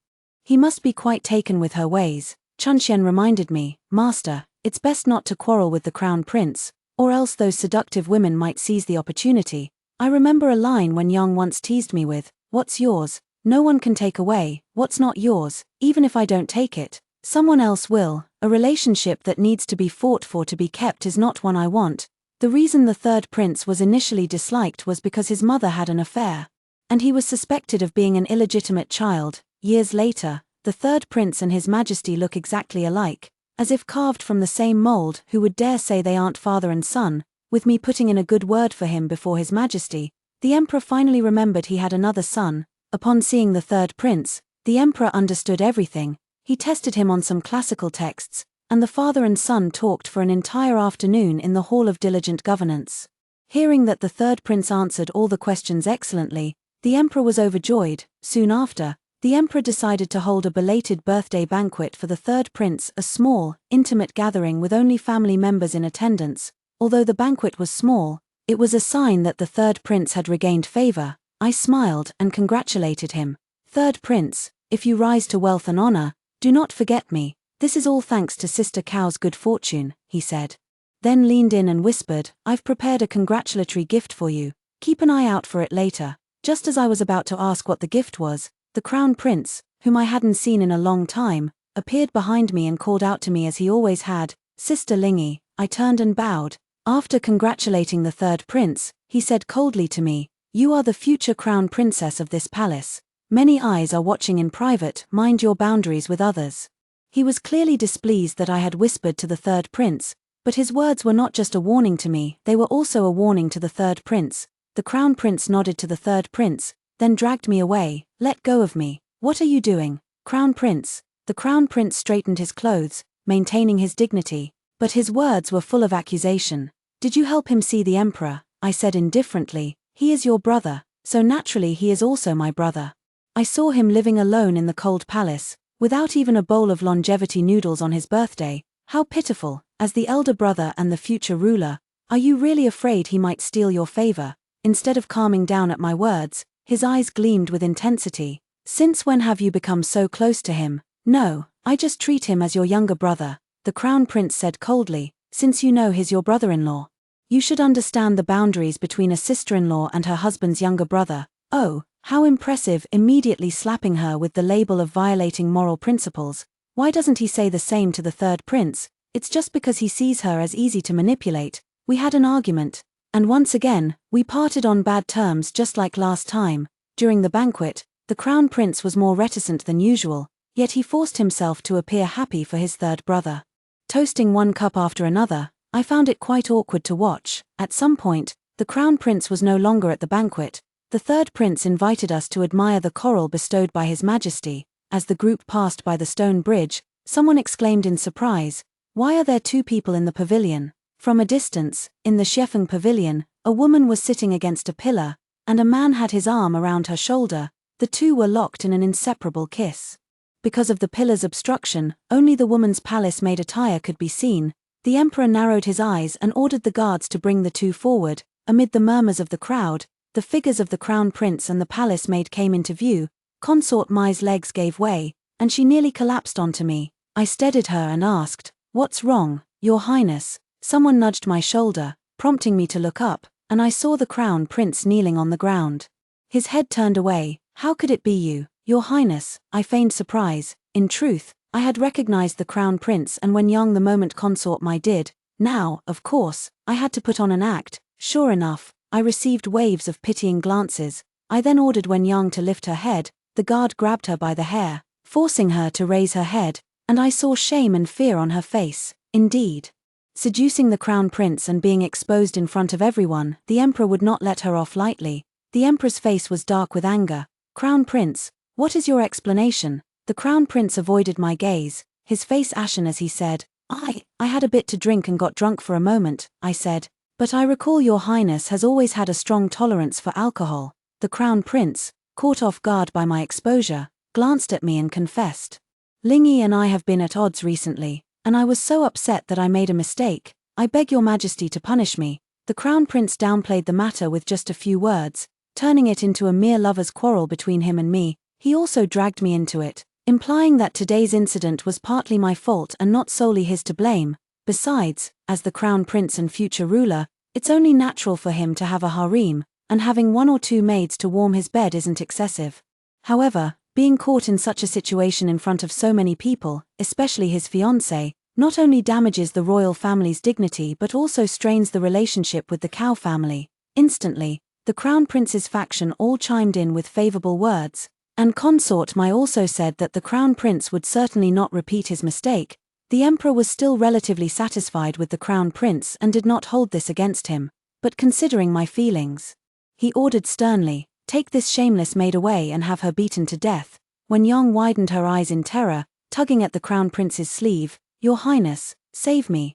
he must be quite taken with her ways. Chunxian reminded me, Master, it's best not to quarrel with the crown prince, or else those seductive women might seize the opportunity. I remember a line Wen Yang once teased me with, what's yours, no one can take away. What's not yours, even if I don't take it, someone else will. A relationship that needs to be fought for to be kept is not one I want. The reason the third prince was initially disliked was because his mother had an affair, and he was suspected of being an illegitimate child. Years later, the third prince and his majesty look exactly alike, as if carved from the same mold. Who would dare say they aren't father and son? With me putting in a good word for him before his majesty, the emperor finally remembered he had another son. Upon seeing the third prince, the emperor understood everything. He tested him on some classical texts, and the father and son talked for an entire afternoon in the Hall of Diligent Governance. Hearing that the third prince answered all the questions excellently, the emperor was overjoyed. Soon after, the emperor decided to hold a belated birthday banquet for the third prince, a small, intimate gathering with only family members in attendance. Although the banquet was small, it was a sign that the third prince had regained favor. I smiled and congratulated him. Third prince, if you rise to wealth and honor, do not forget me. This is all thanks to Sister Cow's good fortune, he said. Then leaned in and whispered, I've prepared a congratulatory gift for you. Keep an eye out for it later. Just as I was about to ask what the gift was, the crown prince, whom I hadn't seen in a long time, appeared behind me and called out to me as he always had, Sister Lingy. I turned and bowed. After congratulating the third prince, he said coldly to me, you are the future crown princess of this palace. Many eyes are watching in private, mind your boundaries with others. He was clearly displeased that I had whispered to the third prince, but his words were not just a warning to me, they were also a warning to the third prince. The crown prince nodded to the third prince, then dragged me away. Let go of me. What are you doing, crown prince? The crown prince straightened his clothes, maintaining his dignity, but his words were full of accusation. Did you help him see the emperor? I said indifferently. He is your brother, so naturally he is also my brother. I saw him living alone in the cold palace, without even a bowl of longevity noodles on his birthday. How pitiful. As the elder brother and the future ruler, are you really afraid he might steal your favor? Instead of calming down at my words, his eyes gleamed with intensity. Since when have you become so close to him? No, I just treat him as your younger brother, the crown prince said coldly, since you know he's your brother-in-law. You should understand the boundaries between a sister-in-law and her husband's younger brother. Oh, how impressive, immediately slapping her with the label of violating moral principles. Why doesn't he say the same to the third prince? It's just because he sees her as easy to manipulate. We had an argument, and once again, we parted on bad terms just like last time. During the banquet, the crown prince was more reticent than usual, yet he forced himself to appear happy for his third brother. Toasting one cup after another, I found it quite awkward to watch. At some point, the crown prince was no longer at the banquet. The third prince invited us to admire the coral bestowed by his majesty. As the group passed by the stone bridge, someone exclaimed in surprise, why are there two people in the pavilion? From a distance, in the Xiefeng pavilion, a woman was sitting against a pillar, and a man had his arm around her shoulder. The two were locked in an inseparable kiss. Because of the pillar's obstruction, only the woman's palace-made attire could be seen. The emperor narrowed his eyes and ordered the guards to bring the two forward. Amid the murmurs of the crowd, the figures of the crown prince and the palace-maid came into view. Consort Mai's legs gave way, and she nearly collapsed onto me. I steadied her and asked, what's wrong, Your Highness? Someone nudged my shoulder, prompting me to look up, and I saw the crown prince kneeling on the ground. His head turned away. How could it be you, Your Highness? I feigned surprise. In truth, I had recognized the Crown Prince, and Wen-yang the moment consort Mai did. Now, of course, I had to put on an act. Sure enough, I received waves of pitying glances. I then ordered Wen-yang to lift her head. The guard grabbed her by the hair, forcing her to raise her head, and I saw shame and fear on her face. Indeed, seducing the Crown Prince and being exposed in front of everyone, the Emperor would not let her off lightly. The Emperor's face was dark with anger. Crown Prince, what is your explanation? The Crown Prince avoided my gaze, his face ashen as he said, I had a bit to drink and got drunk for a moment, I said. But I recall Your Highness has always had a strong tolerance for alcohol. The Crown Prince, caught off guard by my exposure, glanced at me and confessed. Lingyi and I have been at odds recently, and I was so upset that I made a mistake. I beg Your Majesty to punish me. The Crown Prince downplayed the matter with just a few words, turning it into a mere lover's quarrel between him and me. He also dragged me into it, implying that today's incident was partly my fault and not solely his to blame. Besides, as the Crown Prince and future ruler, it's only natural for him to have a harem, and having 1 or 2 maids to warm his bed isn't excessive. However, being caught in such a situation in front of so many people, especially his fiancée, not only damages the royal family's dignity but also strains the relationship with the Cao family. Instantly, the Crown Prince's faction all chimed in with favorable words, and Consort Mai also said that the Crown Prince would certainly not repeat his mistake. The Emperor was still relatively satisfied with the Crown Prince and did not hold this against him, but considering my feelings, he ordered sternly, take this shameless maid away and have her beaten to death. Wen-yang widened her eyes in terror, tugging at the Crown Prince's sleeve. Your Highness, save me,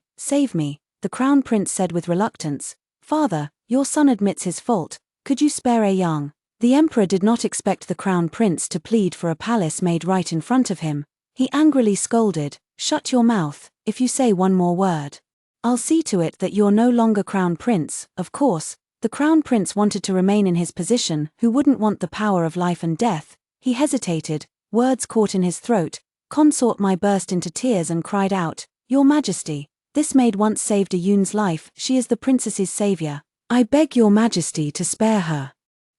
the Crown Prince said with reluctance. Father, your son admits his fault, could you spare a young? The Emperor did not expect the Crown Prince to plead for a palace maid right in front of him. He angrily scolded, shut your mouth, if you say one more word, I'll see to it that you're no longer Crown Prince. Of course, the Crown Prince wanted to remain in his position. Who wouldn't want the power of life and death? He hesitated, words caught in his throat. Consort Mai burst into tears and cried out, Your Majesty, this maid once saved a Yun's life. She is the princess's savior. I beg Your Majesty to spare her.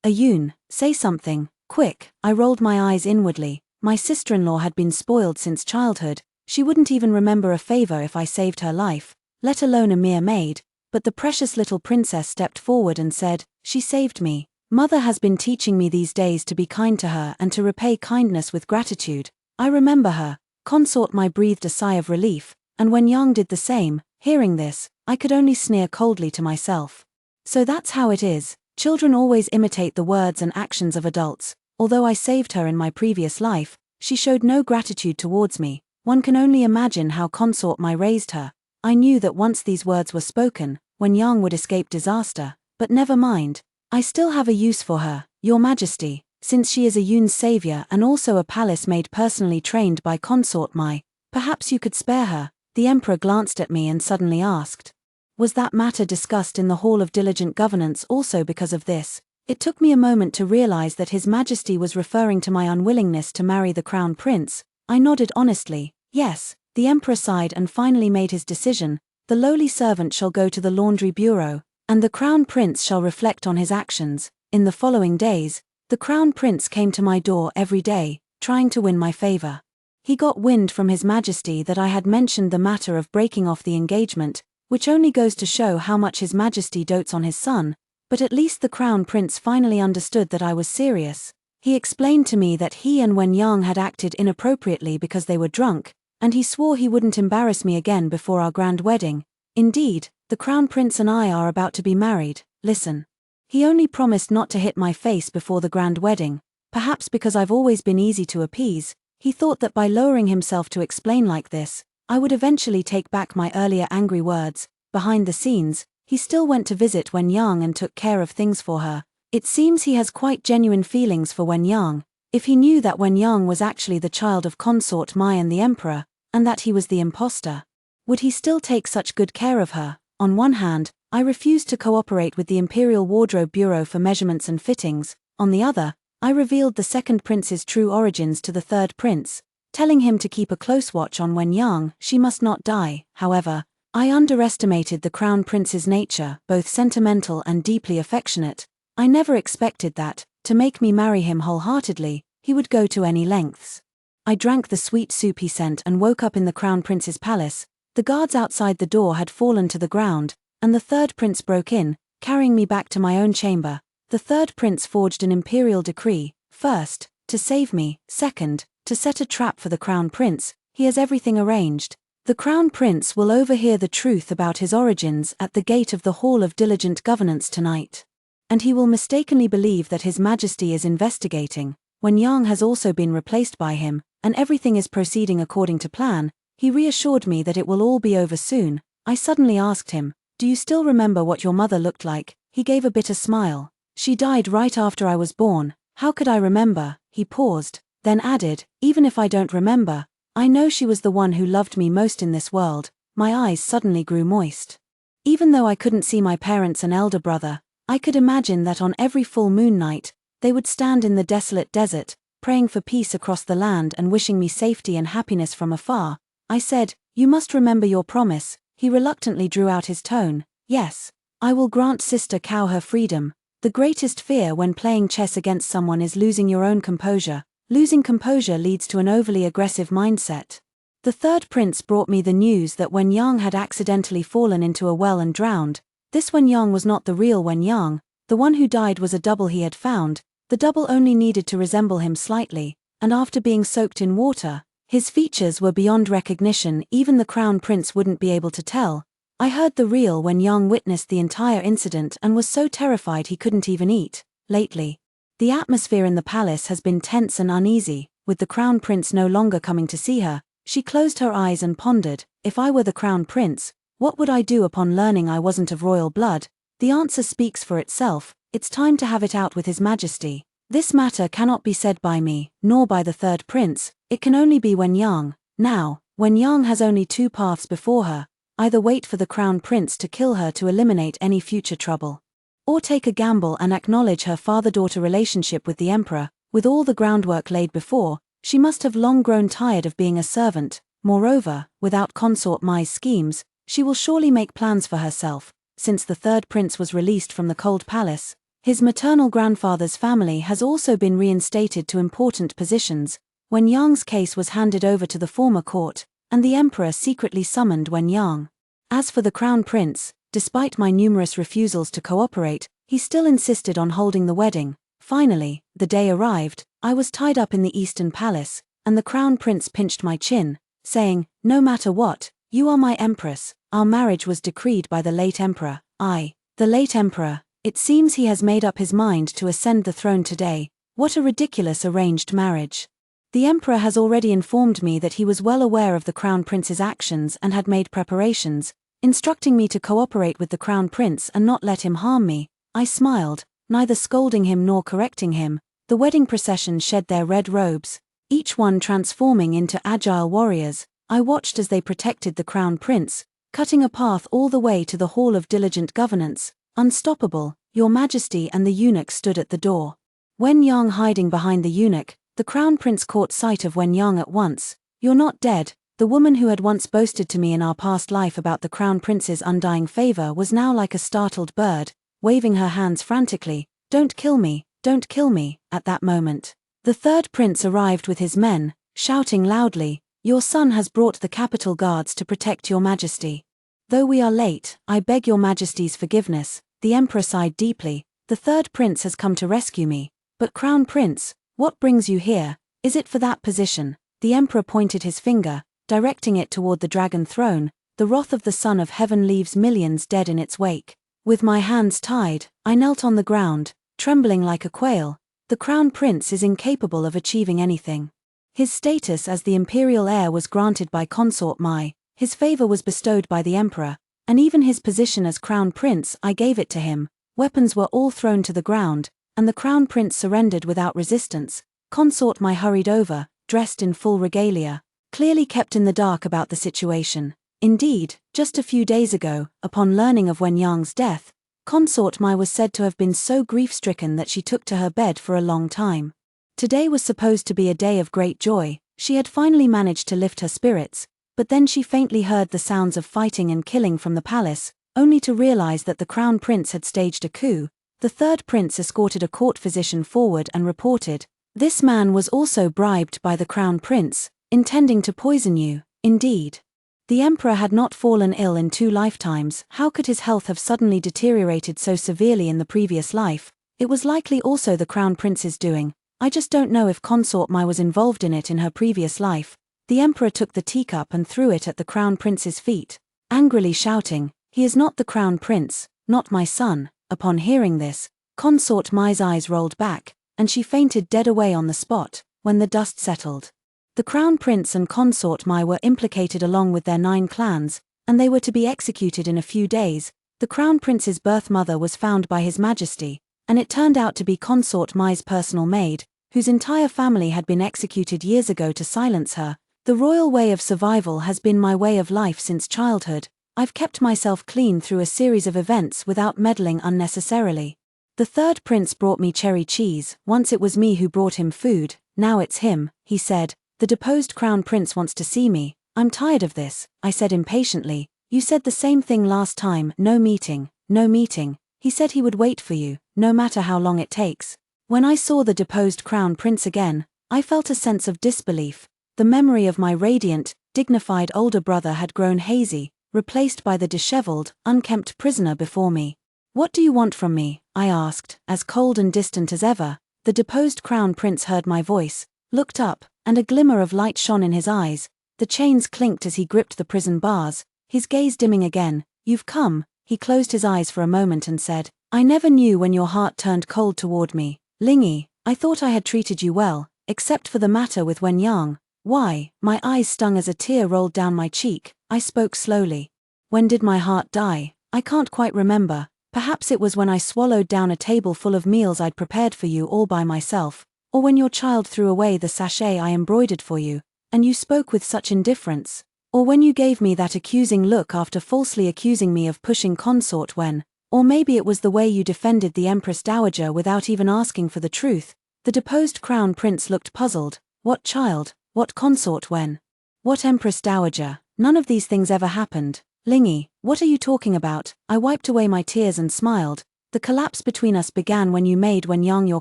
A Yun, say something, quick. I rolled my eyes inwardly. My sister-in-law had been spoiled since childhood. She wouldn't even remember a favor if I saved her life, let alone a mere maid. But the precious little princess stepped forward and said, she saved me. Mother has been teaching me these days to be kind to her and to repay kindness with gratitude. I remember her. Consort Mai breathed a sigh of relief, and Wen-yang did the same. Hearing this, I could only sneer coldly to myself. So that's how it is. Children always imitate the words and actions of adults. Although I saved her in my previous life, she showed no gratitude towards me. One can only imagine how Consort Mai raised her. I knew that once these words were spoken, Wen-yang would escape disaster. But never mind. I still have a use for her, Your Majesty, since she is a Yun's savior and also a palace maid personally trained by Consort Mai. Perhaps you could spare her. The Emperor glanced at me and suddenly asked, was that matter discussed in the Hall of Diligent Governance also because of this? It took me a moment to realize that His Majesty was referring to my unwillingness to marry the Crown Prince. I nodded honestly, yes. The Emperor sighed and finally made his decision. The lowly servant shall go to the laundry bureau, and the Crown Prince shall reflect on his actions. In the following days, the Crown Prince came to my door every day, trying to win my favor. He got wind from His Majesty that I had mentioned the matter of breaking off the engagement, which only goes to show how much His Majesty dotes on his son, but at least the Crown Prince finally understood that I was serious. He explained to me that he and Wen-yang had acted inappropriately because they were drunk, and he swore he wouldn't embarrass me again before our grand wedding. Indeed, the Crown Prince and I are about to be married. Listen. He only promised not to hit my face before the grand wedding. Perhaps because I've always been easy to appease, he thought that by lowering himself to explain like this, I would eventually take back my earlier angry words. Behind the scenes, he still went to visit Wen-yang and took care of things for her. It seems he has quite genuine feelings for Wen-yang. If he knew that Wen-yang was actually the child of Consort Mai and the Emperor, and that he was the imposter, would he still take such good care of her? On one hand, I refused to cooperate with the Imperial Wardrobe Bureau for measurements and fittings. On the other, I revealed the second prince's true origins to the third prince, telling him to keep a close watch on Wen-yang. She must not die. However, I underestimated the Crown Prince's nature, both sentimental and deeply affectionate. I never expected that, to make me marry him wholeheartedly, he would go to any lengths. I drank the sweet soup he sent and woke up in the Crown Prince's palace. The guards outside the door had fallen to the ground, and the third prince broke in, carrying me back to my own chamber. The third prince forged an imperial decree: first, to save me; second, to set a trap for the Crown Prince. He has everything arranged. The Crown Prince will overhear the truth about his origins at the gate of the Hall of Diligent Governance tonight. And he will mistakenly believe that His Majesty is investigating, when Yang has also been replaced by him, and everything is proceeding according to plan. He reassured me that it will all be over soon. I suddenly asked him, "Do you still remember what your mother looked like?" He gave a bitter smile. "She died right after I was born. How could I remember?" He paused, then added, "Even if I don't remember, I know she was the one who loved me most in this world." My eyes suddenly grew moist. Even though I couldn't see my parents and elder brother, I could imagine that on every full moon night, they would stand in the desolate desert, praying for peace across the land and wishing me safety and happiness from afar. I said, "You must remember your promise." He reluctantly drew out his tone. "Yes, I will grant Sister Cow her freedom. The greatest fear when playing chess against someone is losing your own composure. Losing composure leads to an overly aggressive mindset." The third prince brought me the news that Wen Yang had accidentally fallen into a well and drowned. This Wen Yang was not the real Wen Yang. The one who died was a double he had found. The double only needed to resemble him slightly, and after being soaked in water, his features were beyond recognition. Even the Crown Prince wouldn't be able to tell. I heard the real Wen Yang witnessed the entire incident and was so terrified he couldn't even eat. Lately, the atmosphere in the palace has been tense and uneasy, with the Crown Prince no longer coming to see her. She closed her eyes and pondered, "If I were the Crown Prince, what would I do upon learning I wasn't of royal blood?" The answer speaks for itself. It's time to have it out with His Majesty. This matter cannot be said by me, nor by the third prince. It can only be Wen Yang. Now, Wen Yang has only two paths before her: either wait for the Crown Prince to kill her to eliminate any future trouble, or take a gamble and acknowledge her father-daughter relationship with the Emperor. With all the groundwork laid before, she must have long grown tired of being a servant. Moreover, without Consort Mai's schemes, she will surely make plans for herself. Since the third prince was released from the cold palace, his maternal grandfather's family has also been reinstated to important positions. Wen Yang's case was handed over to the former court, and the emperor secretly summoned Wen Yang. As for the Crown Prince, despite my numerous refusals to cooperate, he still insisted on holding the wedding. Finally, the day arrived. I was tied up in the Eastern Palace, and the Crown Prince pinched my chin, saying, "No matter what, you are my empress." Our marriage was decreed by the late emperor. The late emperor. It seems he has made up his mind to ascend the throne today. What a ridiculous arranged marriage. The emperor has already informed me that he was well aware of the Crown Prince's actions and had made preparations, instructing me to cooperate with the Crown Prince and not let him harm me. I smiled, neither scolding him nor correcting him. The wedding procession shed their red robes, each one transforming into agile warriors. I watched as they protected the Crown Prince, cutting a path all the way to the Hall of Diligent Governance. Unstoppable, Your Majesty. And the eunuch stood at the door. Wen Yang hiding behind the eunuch, the Crown Prince caught sight of Wen Yang at once. "You're not dead." The woman who had once boasted to me in our past life about the Crown Prince's undying favor was now like a startled bird, waving her hands frantically. "Don't kill me, don't kill me." At that moment, the third prince arrived with his men, shouting loudly, "Your son has brought the capital guards to protect Your Majesty. Though we are late, I beg Your Majesty's forgiveness." The emperor sighed deeply. "The third prince has come to rescue me. But Crown Prince, what brings you here? Is it for that position?" The emperor pointed his finger, directing it toward the dragon throne. "The wrath of the Son of Heaven leaves millions dead in its wake." With my hands tied, I knelt on the ground, trembling like a quail. The Crown Prince is incapable of achieving anything. His status as the imperial heir was granted by Consort Mai, his favor was bestowed by the emperor, and even his position as Crown Prince, I gave it to him. Weapons were all thrown to the ground, and the Crown Prince surrendered without resistance. Consort Mai hurried over, dressed in full regalia, clearly kept in the dark about the situation. Indeed, just a few days ago, upon learning of Wen Yang's death, Consort Mai was said to have been so grief-stricken that she took to her bed for a long time. Today was supposed to be a day of great joy. She had finally managed to lift her spirits, but then she faintly heard the sounds of fighting and killing from the palace, only to realize that the Crown Prince had staged a coup. The third prince escorted a court physician forward and reported, "This man was also bribed by the crown prince, intending to poison you, indeed. The emperor had not fallen ill in 2 lifetimes. How could his health have suddenly deteriorated so severely in the previous life? It was likely also the crown prince's doing. I just don't know if consort Mai was involved in it in her previous life." The emperor took the teacup and threw it at the crown prince's feet, angrily shouting, "He is not the crown prince, not my son." Upon hearing this, consort Mai's eyes rolled back, and she fainted dead away on the spot. When the dust settled, the crown prince and consort Mai were implicated along with their 9 clans, and they were to be executed in a few days. The crown prince's birth mother was found by His Majesty, and it turned out to be consort Mai's personal maid, whose entire family had been executed years ago to silence her. The royal way of survival has been my way of life since childhood. I've kept myself clean through a series of events without meddling unnecessarily. The third prince brought me cherry cheese. Once it was me who brought him food, now it's him," he said. "The deposed crown prince wants to see me." "I'm tired of this," I said impatiently. "You said the same thing last time, no meeting, no meeting." He said he would wait for you, no matter how long it takes. When I saw the deposed crown prince again, I felt a sense of disbelief. The memory of my radiant, dignified older brother had grown hazy, replaced by the disheveled, unkempt prisoner before me. "What do you want from me?" I asked, as cold and distant as ever. The deposed crown prince heard my voice, looked up, and a glimmer of light shone in his eyes. The chains clinked as he gripped the prison bars, his gaze dimming again. "You've come." He closed his eyes for a moment and said, "I never knew when your heart turned cold toward me, Lingy. I thought I had treated you well, except for the matter with Wen Yang." "Why?" My eyes stung as a tear rolled down my cheek. I spoke slowly. "When did my heart die? I can't quite remember. Perhaps it was when I swallowed down a table full of meals I'd prepared for you all by myself, or when your child threw away the sachet I embroidered for you, and you spoke with such indifference, or when you gave me that accusing look after falsely accusing me of pushing consort Wen, or maybe it was the way you defended the Empress Dowager without even asking for the truth." The deposed crown prince looked puzzled. "What child? What consort Wen? What Empress Dowager? None of these things ever happened. Lingy, what are you talking about?" I wiped away my tears and smiled. "The collapse between us began when you made Wen Yang your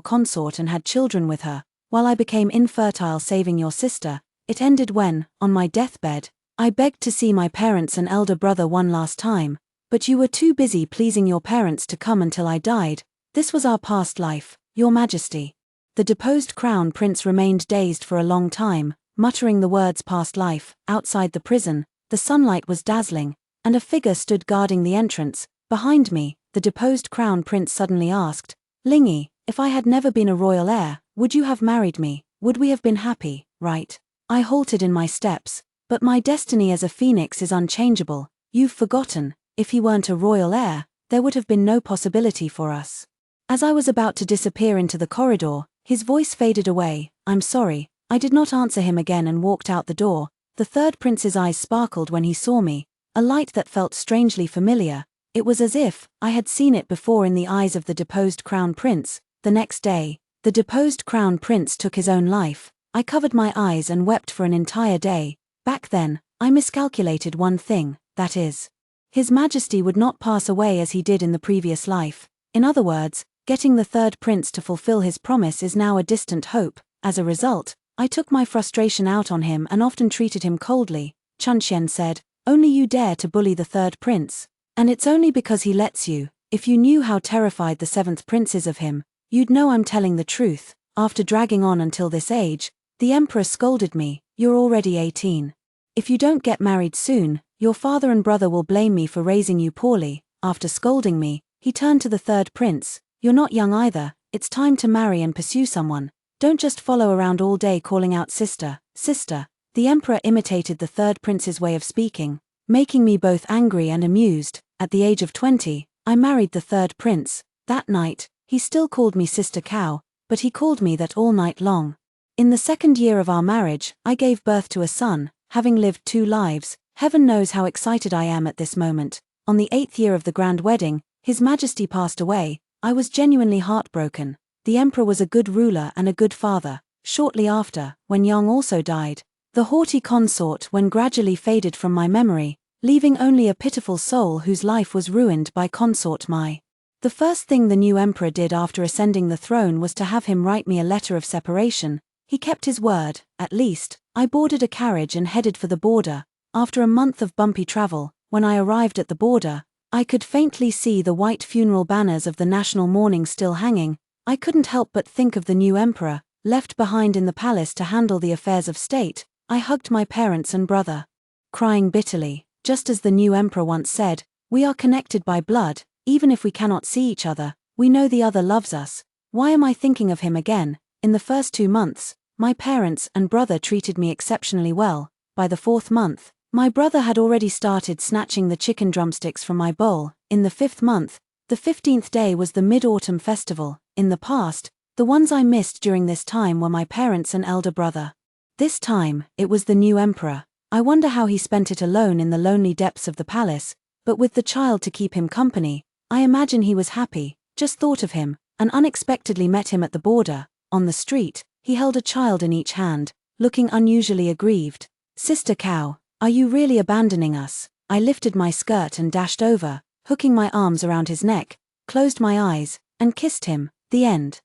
consort and had children with her, while I became infertile saving your sister. It ended when, on my deathbed, I begged to see my parents and elder brother one last time, but you were too busy pleasing your parents to come until I died. This was our past life, Your Majesty." The deposed crown prince remained dazed for a long time, muttering the words "past life." Outside the prison, the sunlight was dazzling, and a figure stood guarding the entrance. Behind me, the deposed crown prince suddenly asked, "Lingy, if I had never been a royal heir, would you have married me? Would we have been happy, right?" I halted in my steps. "But my destiny as a phoenix is unchangeable. You've forgotten. If he weren't a royal heir, there would have been no possibility for us." As I was about to disappear into the corridor, his voice faded away. "I'm sorry." I did not answer him again and walked out the door. The third prince's eyes sparkled when he saw me, a light that felt strangely familiar. It was as if I had seen it before in the eyes of the deposed crown prince. The next day, the deposed crown prince took his own life. I covered my eyes and wept for an entire day. Back then, I miscalculated one thing, that is, His Majesty would not pass away as he did in the previous life. In other words, getting the third prince to fulfill his promise is now a distant hope. As a result, I took my frustration out on him and often treated him coldly. Chunxian said, "Only you dare to bully the third prince. And it's only because he lets you. If you knew how terrified the seventh prince is of him, you'd know I'm telling the truth." After dragging on until this age, the emperor scolded me, "You're already 18. If you don't get married soon, your father and brother will blame me for raising you poorly." After scolding me, he turned to the third prince, "You're not young either. It's time to marry and pursue someone. Don't just follow around all day calling out sister, sister." The emperor imitated the third prince's way of speaking, making me both angry and amused. At the age of 20, I married the third prince. That night, he still called me Sister Cow, but he called me that all night long. In the second year of our marriage, I gave birth to a son, having lived 2 lives. Heaven knows how excited I am at this moment. On the 8th year of the grand wedding, His Majesty passed away. I was genuinely heartbroken. The emperor was a good ruler and a good father. Shortly after, Wen Yang also died. The haughty consort Wen gradually faded from my memory, leaving only a pitiful soul whose life was ruined by consort Mai. The first thing the new emperor did after ascending the throne was to have him write me a letter of separation. He kept his word, at least. I boarded a carriage and headed for the border. After a month of bumpy travel, when I arrived at the border, I could faintly see the white funeral banners of the national mourning still hanging. I couldn't help but think of the new emperor, left behind in the palace to handle the affairs of state. I hugged my parents and brother, crying bitterly. Just as the new emperor once said, "We are connected by blood, even if we cannot see each other, we know the other loves us." Why am I thinking of him again? In the first 2 months, my parents and brother treated me exceptionally well. By the 4th month, my brother had already started snatching the chicken drumsticks from my bowl. In the 5th month, the 15th day was the Mid-Autumn Festival. In the past, the ones I missed during this time were my parents and elder brother. This time, it was the new emperor. I wonder how he spent it alone in the lonely depths of the palace, but with the child to keep him company. I imagine he was happy. Just thought of him, and unexpectedly met him at the border. On the street, he held a child in each hand, looking unusually aggrieved. "Sister Cow, are you really abandoning us?" I lifted my skirt and dashed over, hooking my arms around his neck, closed my eyes, and kissed him. The end.